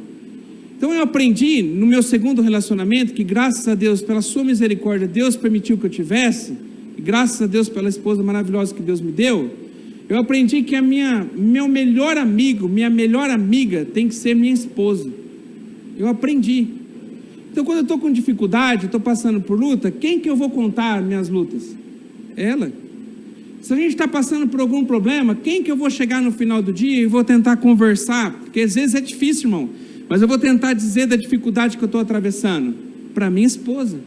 S1: Então eu aprendi no meu segundo relacionamento, que graças a Deus, pela sua misericórdia, Deus permitiu que eu tivesse, e graças a Deus pela esposa maravilhosa que Deus me deu, eu aprendi que meu melhor amigo, minha melhor amiga tem que ser minha esposa. Eu aprendi. Então quando eu estou com dificuldade, estou passando por luta, quem que eu vou contar minhas lutas? Ela. Se a gente está passando por algum problema, quem que eu vou chegar no final do dia e vou tentar conversar? Porque às vezes é difícil, irmão, mas eu vou tentar dizer da dificuldade que eu estou atravessando para minha esposa.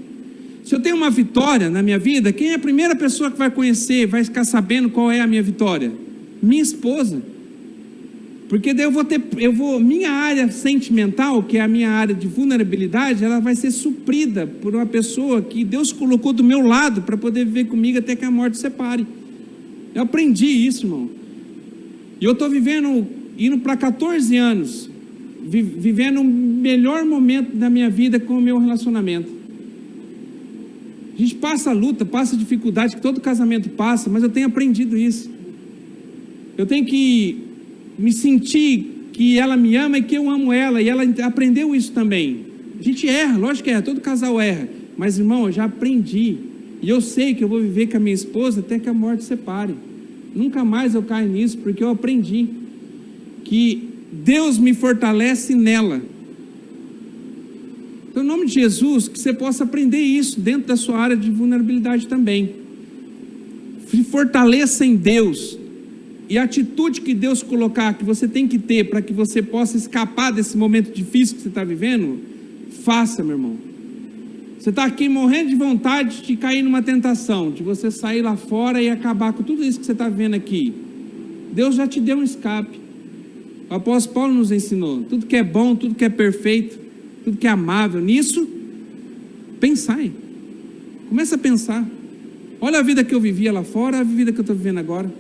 S1: Se eu tenho uma vitória na minha vida, quem é a primeira pessoa que vai conhecer, vai ficar sabendo qual é a minha vitória? Minha esposa. Porque daí minha área sentimental, que é a minha área de vulnerabilidade, ela vai ser suprida por uma pessoa que Deus colocou do meu lado para poder viver comigo até que a morte separe. Eu aprendi isso, irmão. E eu estou indo para 14 anos, vivendo o melhor momento da minha vida com o meu relacionamento. A gente passa luta, passa dificuldade, que todo casamento passa, mas eu tenho aprendido isso. Eu tenho que me sentir que ela me ama e que eu amo ela, e ela aprendeu isso também. A gente erra, lógico que erra, todo casal erra, mas irmão, eu já aprendi, e eu sei que eu vou viver com a minha esposa até que a morte separe. Nunca mais eu caio nisso, porque eu aprendi que Deus me fortalece nela. Então, em nome de Jesus, que você possa aprender isso dentro da sua área de vulnerabilidade também. Se fortaleça em Deus. E a atitude que Deus colocar, que você tem que ter para que você possa escapar desse momento difícil que você está vivendo, faça, meu irmão. Você está aqui morrendo de vontade de cair numa tentação, de você sair lá fora e acabar com tudo isso que você está vivendo aqui. Deus já te deu um escape. O apóstolo Paulo nos ensinou, tudo que é bom, tudo que é perfeito, tudo que é amável, nisso, pensai. Começa a pensar. Olha a vida que eu vivia lá fora, olha a vida que eu estou vivendo agora.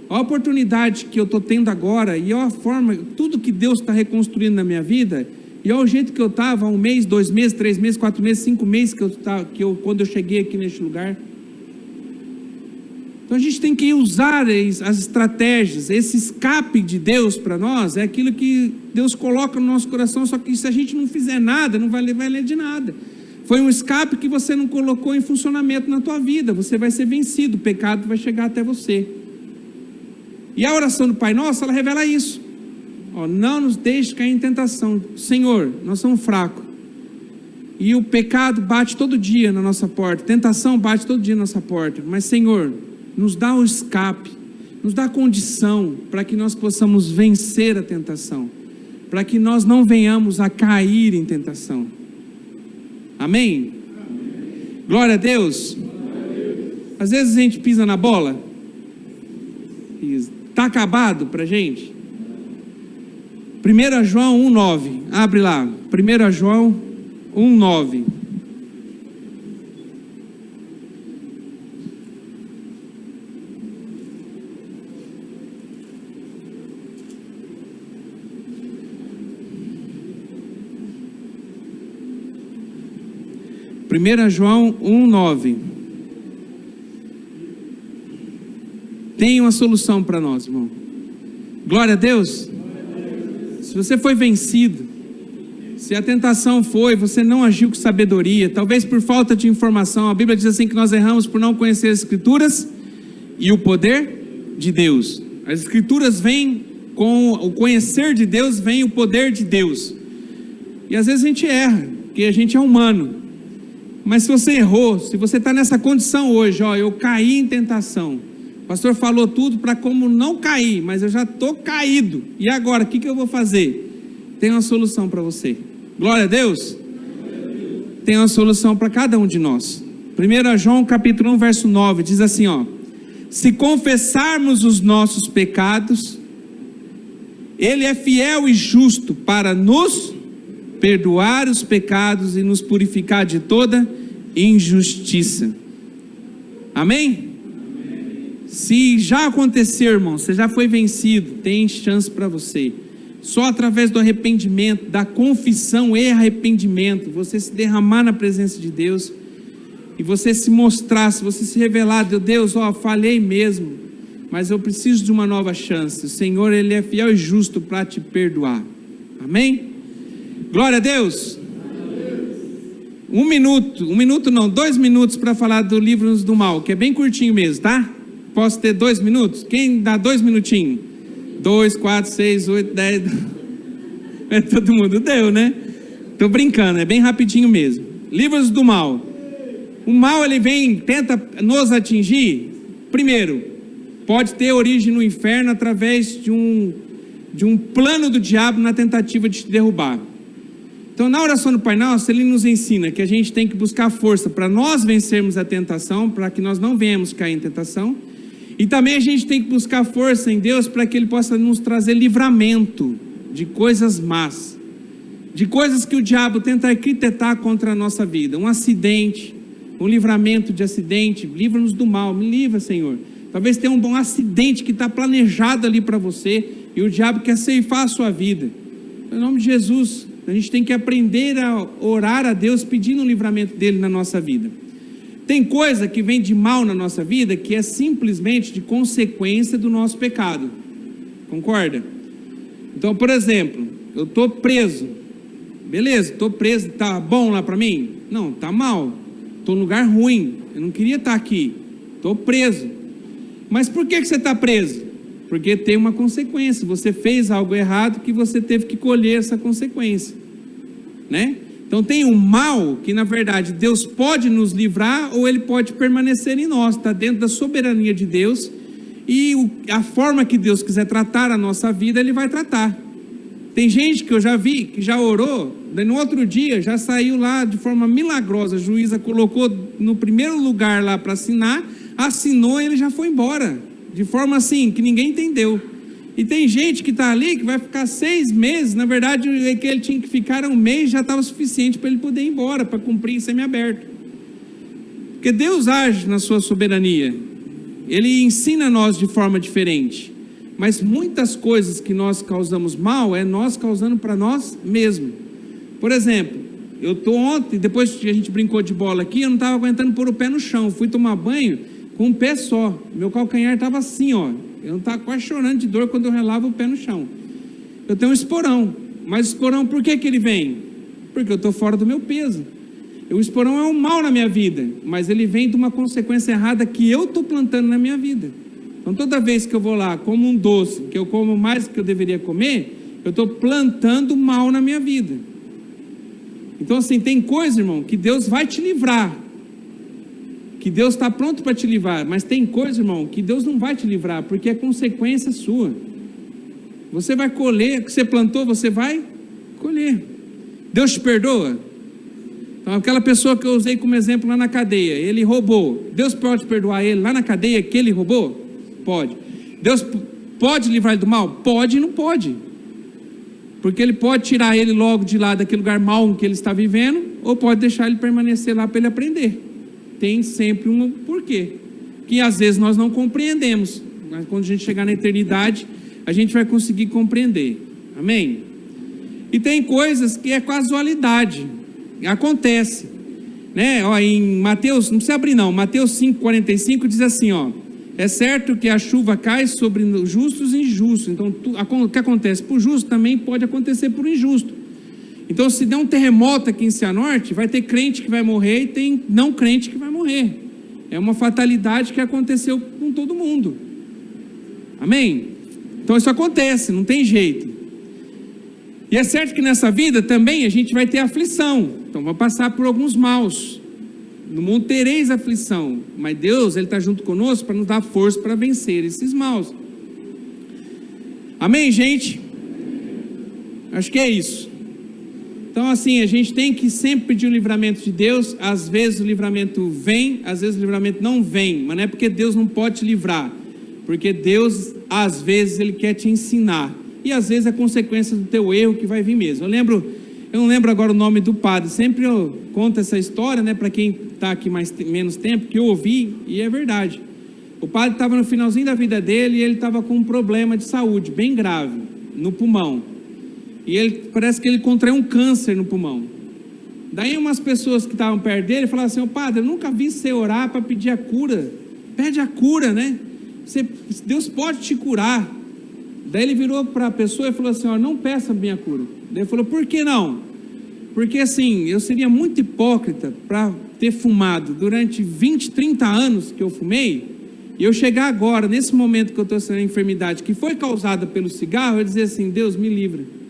S1: Olha a oportunidade que eu estou tendo agora, e olha a forma, tudo que Deus está reconstruindo na minha vida, e olha o jeito que eu estava, 1 mês, 2 meses, 3 meses, 4 meses, 5 meses, quando eu cheguei aqui neste lugar. Então a gente tem que usar as estratégias, esse escape de Deus para nós, é aquilo que Deus coloca no nosso coração, só que se a gente não fizer nada, não vai ler de nada. Foi um escape que você não colocou em funcionamento na tua vida, você vai ser vencido, o pecado vai chegar até você. E a oração do Pai Nosso, ela revela isso. Não nos deixe cair em tentação. Senhor, nós somos fracos. E o pecado bate todo dia na nossa porta, tentação bate todo dia na nossa porta. Mas Senhor, nos dá o escape, nos dá a condição para que nós possamos vencer a tentação, para que nós não venhamos a cair em tentação. Amém? Glória a Deus. Às vezes a gente pisa na bola. Está acabado para a gente? 1 João 1,9. Abre lá. 1 João 1,9. Primeira João 1,9. Tem uma solução para nós, irmão. Glória a Deus. Se você foi vencido, se a tentação foi, você não agiu com sabedoria, talvez por falta de informação, a Bíblia diz assim que nós erramos por não conhecer as Escrituras e o poder de Deus. As Escrituras vêm com o conhecer de Deus, vem o poder de Deus. E às vezes a gente erra, porque a gente é humano. Mas se você errou, se você está nessa condição hoje, eu caí em tentação. O pastor falou tudo para como não cair, mas eu já estou caído. E agora, o que eu vou fazer? Tem uma solução para você. Glória a Deus. Tem uma solução para cada um de nós. 1 João capítulo 1, verso 9, diz assim, se confessarmos os nossos pecados, Ele é fiel e justo para nos perdoar os pecados e nos purificar de toda injustiça. Amém? Se já aconteceu, irmão, você já foi vencido, tem chance para você. Só através do arrependimento, da confissão e arrependimento, você se derramar na presença de Deus e você se mostrar, se você se revelar, Deus, falhei mesmo, mas eu preciso de uma nova chance. O Senhor, Ele é fiel e justo para te perdoar. Amém? Glória a Deus. 1 minuto não, 2 minutos para falar do Livros do Mal, que é bem curtinho mesmo, tá? Posso ter 2 minutos? Quem dá 2 minutinhos? 2, 4, 6, 8, 10. Todo mundo deu, né? Tô brincando, é bem rapidinho mesmo. Livros do mal. O mal, ele tenta nos atingir. Primeiro, pode ter origem no inferno através de um plano do diabo na tentativa de te derrubar. Então, na oração do Pai Nosso, Ele nos ensina que a gente tem que buscar força para nós vencermos a tentação, para que nós não venhamos cair em tentação. E também a gente tem que buscar força em Deus para que Ele possa nos trazer livramento de coisas más, de coisas que o diabo tenta arquitetar contra a nossa vida. Um acidente, um livramento de acidente, livra-nos do mal, me livra, Senhor. Talvez tenha um bom acidente que está planejado ali para você e o diabo quer ceifar a sua vida. Em nome de Jesus, a gente tem que aprender a orar a Deus pedindo o livramento dele na nossa vida. Tem coisa que vem de mal na nossa vida que é simplesmente de consequência do nosso pecado. Concorda? Então, por exemplo, eu estou preso. Beleza, estou preso, tá bom lá para mim? Não, tá mal. Estou num lugar ruim, eu não queria estar aqui. Estou preso. Mas por que você está preso? Porque tem uma consequência. Você fez algo errado que você teve que colher essa consequência, né? Então tem um mal que, na verdade, Deus pode nos livrar ou ele pode permanecer em nós. Está dentro da soberania de Deus. E a forma que Deus quiser tratar a nossa vida, ele vai tratar. Tem gente que eu já vi, que já orou, daí no outro dia já saiu lá de forma milagrosa. A juíza colocou no primeiro lugar lá para assinar, assinou e ele já foi embora. De forma assim, que ninguém entendeu. E tem gente que está ali, que vai ficar 6 meses, na verdade, o que ele tinha que ficar era 1 mês, já estava suficiente para ele poder ir embora, para cumprir semiaberto. Porque Deus age na sua soberania. Ele ensina a nós de forma diferente. Mas muitas coisas que nós causamos mal, é nós causando para nós mesmos. Por exemplo, eu estou ontem, depois que a gente brincou de bola aqui, eu não estava aguentando pôr o pé no chão. Fui tomar banho com um pé só. Meu calcanhar estava assim, ó. Eu não estava quase chorando de dor quando eu relava o pé no chão. Eu tenho um esporão. Mas o esporão, por que ele vem? Porque eu estou fora do meu peso. O esporão é um mal na minha vida, mas ele vem de uma consequência errada que eu estou plantando na minha vida. Então toda vez que eu vou lá, como um doce, que eu como mais do que eu deveria comer, eu estou plantando mal na minha vida. Então assim, tem coisa, irmão, que Deus vai te livrar. Que Deus está pronto para te livrar. Mas tem coisa, irmão, que Deus não vai te livrar, porque é consequência sua. Você vai colher, o que você plantou, você vai colher. Deus te perdoa? Então aquela pessoa que eu usei como exemplo lá na cadeia, ele roubou. Deus pode perdoar ele lá na cadeia que ele roubou? Pode. Deus pode livrar ele do mal? Pode e não pode. Porque ele pode tirar ele logo de lá daquele lugar mau em que ele está vivendo, ou pode deixar ele permanecer lá para ele aprender. Tem sempre um porquê, que às vezes nós não compreendemos, mas quando a gente chegar na eternidade, a gente vai conseguir compreender. Amém? E tem coisas que é casualidade, acontece, né? Ó, em Mateus, não precisa abrir não, Mateus 5,45 diz assim, ó: é certo que a chuva cai sobre os justos e injustos. Então, o que acontece para o justo também pode acontecer para o injusto. Então, se der um terremoto aqui em Cianorte, vai ter crente que vai morrer e tem não crente que vai morrer. É uma fatalidade que aconteceu com todo mundo. Amém? Então, isso acontece, não tem jeito. E é certo que nessa vida também a gente vai ter aflição. Então, vai passar por alguns maus. No mundo tereis aflição, mas Deus, Ele está junto conosco para nos dar força para vencer esses maus. Amém, gente? Acho que é isso. Então assim, a gente tem que sempre pedir o livramento de Deus. Às vezes o livramento vem, às vezes o livramento não vem, mas não é porque Deus não pode te livrar, porque Deus, às vezes, Ele quer te ensinar, e às vezes é consequência do teu erro que vai vir mesmo. Eu não lembro agora o nome do padre, sempre eu conto essa história, né, para quem está aqui menos tempo, que eu ouvi, e é verdade. O padre estava no finalzinho da vida dele, e ele estava com um problema de saúde, bem grave, no pulmão. E ele, parece que ele contraiu um câncer no pulmão. Daí umas pessoas que estavam perto dele falaram assim: ô padre, eu nunca vi você orar para pedir a cura. Pede a cura, né? Deus pode te curar. Daí ele virou para a pessoa e falou assim: ó, não peça a minha cura. Daí ele falou: por que não? Porque assim, eu seria muito hipócrita para ter fumado durante 20, 30 anos que eu fumei, e eu chegar agora, nesse momento que eu estou sendo enfermidade que foi causada pelo cigarro, eu dizer assim: Deus me livre.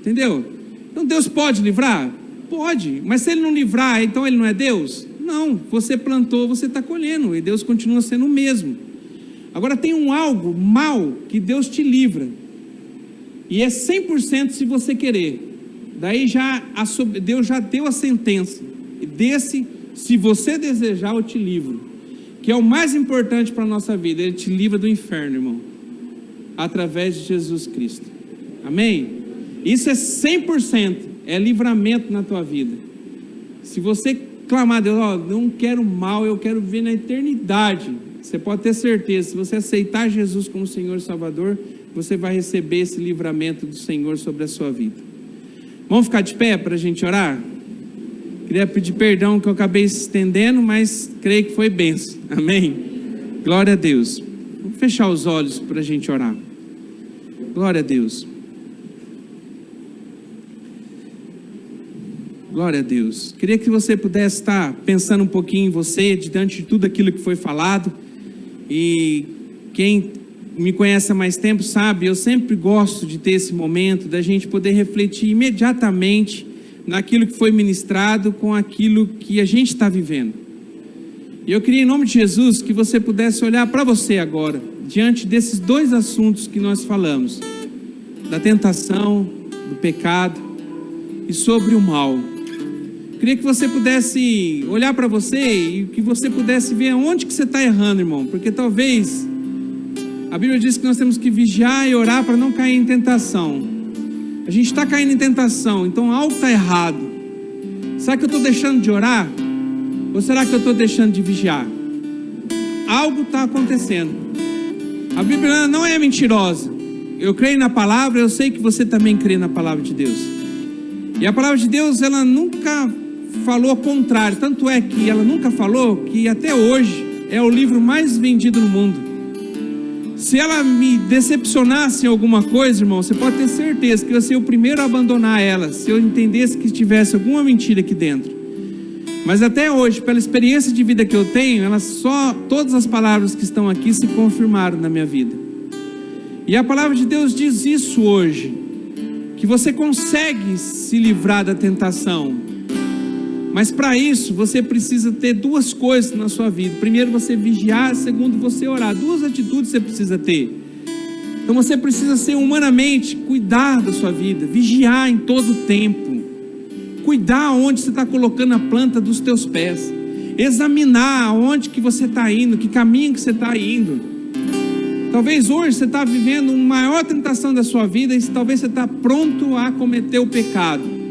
S1: Entendeu? Então Deus pode livrar? Pode, mas se Ele não livrar, então Ele não é Deus? Não, você plantou, você está colhendo, e Deus continua sendo o mesmo. Agora tem algo mal que Deus te livra, e é 100% se você querer. Daí Deus já deu a sentença, e desse, se você desejar, eu te livro, que é o mais importante para a nossa vida. Ele te livra do inferno, irmão, através de Jesus Cristo. Amém? Isso é 100%, é livramento na tua vida. Se você clamar a Deus: ó, não quero mal, eu quero viver na eternidade, você pode ter certeza, se você aceitar Jesus como Senhor e Salvador, você vai receber esse livramento do Senhor sobre a sua vida. Vamos ficar de pé para a gente orar? Queria pedir perdão que eu acabei se estendendo, mas creio que foi bênção. Amém? Glória a Deus. Vamos fechar os olhos para a gente orar. Glória a Deus. Glória a Deus. Queria que você pudesse estar pensando um pouquinho em você, diante de tudo aquilo que foi falado. E quem me conhece há mais tempo sabe, eu sempre gosto de ter esse momento da gente poder refletir imediatamente naquilo que foi ministrado com aquilo que a gente está vivendo. E eu queria, em nome de Jesus, que você pudesse olhar para você agora, diante desses dois assuntos que nós falamos, da tentação, do pecado e sobre o mal. Queria que você pudesse olhar para você e que você pudesse ver onde que você está errando, irmão, porque talvez a Bíblia diz que nós temos que vigiar e orar para não cair em tentação. A gente está caindo em tentação, então algo está errado. Será que eu estou deixando de orar? Ou será que eu estou deixando de vigiar? Algo está acontecendo. A Bíblia não é mentirosa. Eu creio na palavra, eu sei que você também crê na palavra de Deus. E a palavra de Deus, ela nunca falou o contrário. Tanto é que ela nunca falou que até hoje é o livro mais vendido no mundo. Se ela me decepcionasse em alguma coisa, irmão, você pode ter certeza que eu seria o primeiro a abandonar ela, se eu entendesse que tivesse alguma mentira aqui dentro. Mas até hoje, pela experiência de vida que eu tenho, todas as palavras que estão aqui se confirmaram na minha vida. E a palavra de Deus diz isso hoje, que você consegue se livrar da tentação. Mas para isso, você precisa ter duas coisas na sua vida. Primeiro, você vigiar. Segundo, você orar. Duas atitudes você precisa ter. Então você precisa ser humanamente, cuidar da sua vida, vigiar em todo o tempo, cuidar onde você está colocando a planta dos teus pés, examinar onde que você está indo, que caminho que você está indo. Talvez hoje você está vivendo uma maior tentação da sua vida e talvez você está pronto a cometer o pecado.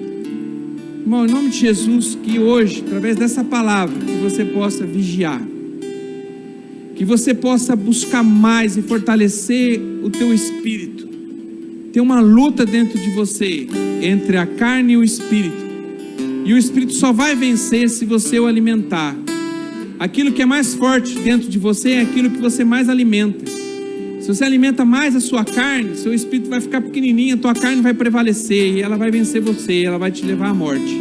S1: Irmão, em nome de Jesus, que hoje, através dessa palavra, que você possa vigiar, que você possa buscar mais e fortalecer o teu espírito. Tem uma luta dentro de você, entre a carne e o espírito, e o espírito só vai vencer se você o alimentar. Aquilo que é mais forte dentro de você é aquilo que você mais alimenta. Se você alimenta mais a sua carne, seu espírito vai ficar pequenininho, a tua carne vai prevalecer e ela vai vencer você, ela vai te levar à morte.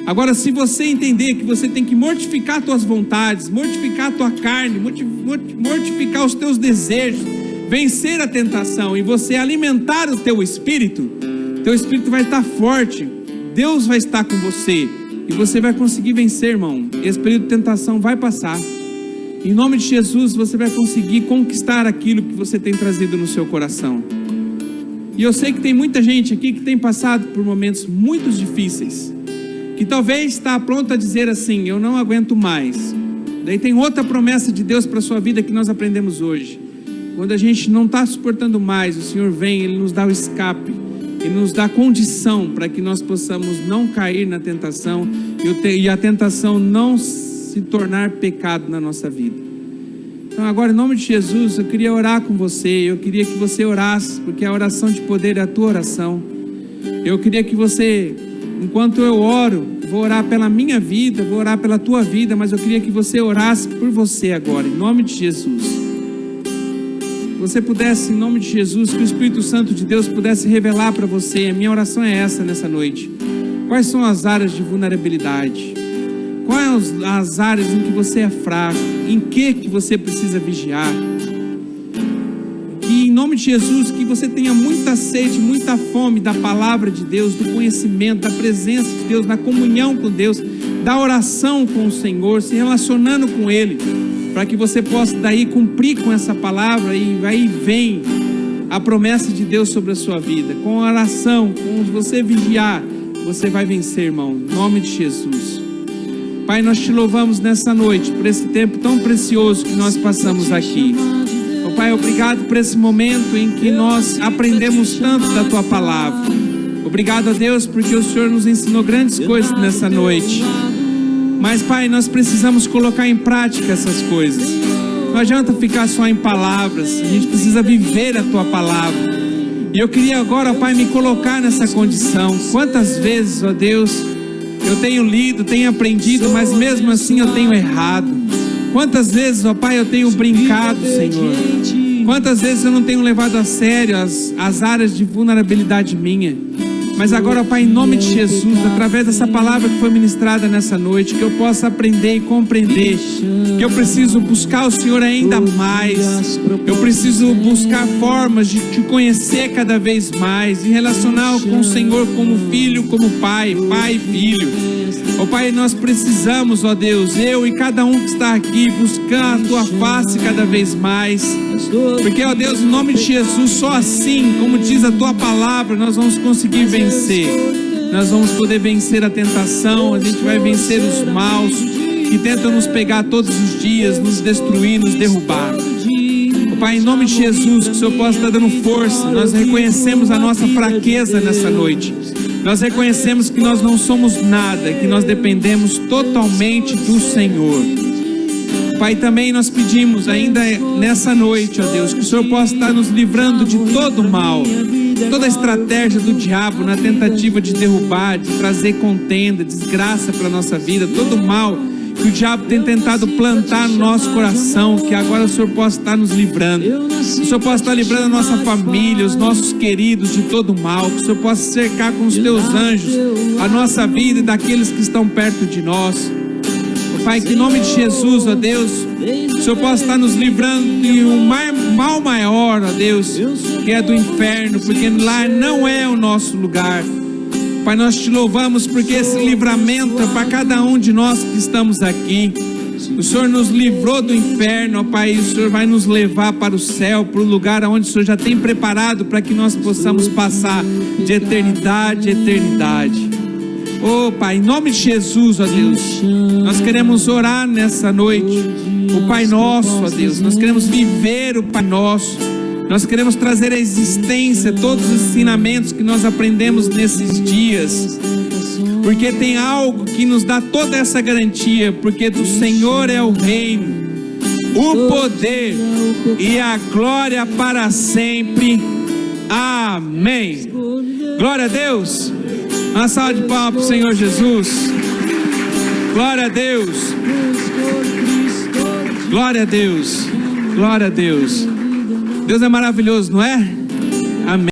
S1: Agora, se você entender que você tem que mortificar as tuas vontades, mortificar a tua carne, mortificar os teus desejos, vencer a tentação e você alimentar o teu espírito vai estar forte, Deus vai estar com você e você vai conseguir vencer, irmão. Esse período de tentação vai passar. Em nome de Jesus, você vai conseguir conquistar aquilo que você tem trazido no seu coração. E eu sei que tem muita gente aqui que tem passado por momentos muito difíceis, que talvez está pronto a dizer assim: eu não aguento mais. Daí tem outra promessa de Deus para a sua vida que nós aprendemos hoje. Quando a gente não está suportando mais, o Senhor vem, Ele nos dá o escape, Ele nos dá condição para que nós possamos não cair na tentação e a tentação não se tornar pecado na nossa vida. Então agora, em nome de Jesus, eu queria orar com você. Eu queria que você orasse, porque a oração de poder é a tua oração. Eu queria que você, enquanto eu oro, vou orar pela minha vida, vou orar pela tua vida, mas eu queria que você orasse por você agora, em nome de Jesus. Você pudesse, em nome de Jesus, que o Espírito Santo de Deus pudesse revelar para você. A minha oração é essa nessa noite. Quais são as áreas de vulnerabilidade? Quais as áreas em que você é fraco? Em que você precisa vigiar? Que em nome de Jesus, que você tenha muita sede, muita fome da palavra de Deus, do conhecimento, da presença de Deus, da comunhão com Deus, da oração com o Senhor, se relacionando com Ele, para que você possa daí cumprir com essa palavra. E aí vem a promessa de Deus sobre a sua vida. Com a oração, com você vigiar, você vai vencer, irmão, em nome de Jesus. Pai, nós te louvamos nessa noite por esse tempo tão precioso que nós passamos aqui. Oh, Pai, obrigado por esse momento em que nós aprendemos tanto da tua palavra. Obrigado a Deus porque o Senhor nos ensinou grandes coisas nessa noite. Mas, Pai, nós precisamos colocar em prática essas coisas. Não adianta ficar só em palavras, a gente precisa viver a tua palavra. E eu queria agora, ó Pai, me colocar nessa condição. Quantas vezes, ó Deus, eu tenho lido, tenho aprendido, mas mesmo assim eu tenho errado. Quantas vezes, ó Pai, eu tenho brincado, Senhor. Quantas vezes eu não tenho levado a sério as áreas de vulnerabilidade minha. Mas agora, ó Pai, em nome de Jesus, através dessa palavra que foi ministrada nessa noite, que eu possa aprender e compreender que eu preciso buscar o Senhor ainda mais. Eu preciso buscar formas de te conhecer cada vez mais, e relacionar com o Senhor como filho, como pai, pai e filho. Ó Pai, nós precisamos, ó Deus, eu e cada um que está aqui, buscar a Tua face cada vez mais. Porque, ó Deus, em nome de Jesus, só assim, como diz a Tua palavra, nós vamos conseguir vencer. Nós vamos poder vencer a tentação, a gente vai vencer os maus que tentam nos pegar todos os dias, nos destruir, nos derrubar. Ó Pai, em nome de Jesus, que o Senhor possa estar dando força. Nós reconhecemos a nossa fraqueza nessa noite. Nós reconhecemos que nós não somos nada, que nós dependemos totalmente do Senhor. Pai, também nós pedimos ainda nessa noite, ó Deus, que o Senhor possa estar nos livrando de todo o mal, toda a estratégia do diabo na tentativa de derrubar, de trazer contenda, desgraça para a nossa vida, todo o mal que o diabo tem tentado plantar no nosso coração, que agora o Senhor possa estar nos livrando. Que o Senhor possa estar livrando a nossa família, os nossos queridos de todo o mal. Que o Senhor possa cercar com os teus anjos a nossa vida e daqueles que estão perto de nós. Pai, que em nome de Jesus, ó Deus, o Senhor possa estar nos livrando de um mal maior, ó Deus, que é do inferno, porque lá não é o nosso lugar. Pai, nós te louvamos porque esse livramento é para cada um de nós que estamos aqui. O Senhor nos livrou do inferno, ó Pai, e o Senhor vai nos levar para o céu, para o lugar onde o Senhor já tem preparado para que nós possamos passar de eternidade a eternidade. Oh Pai, em nome de Jesus, ó Deus, nós queremos orar nessa noite o Pai Nosso, ó Deus. Nós queremos viver o Pai Nosso. Nós queremos trazer à existência todos os ensinamentos que nós aprendemos nesses dias, porque tem algo que nos dá toda essa garantia, porque do Senhor é o reino, o poder e a glória para sempre. Amém. Glória a Deus. Uma salva de palmas para o Senhor Jesus. Glória a Deus. Glória a Deus. Glória a Deus. Deus é maravilhoso, não é? Amém.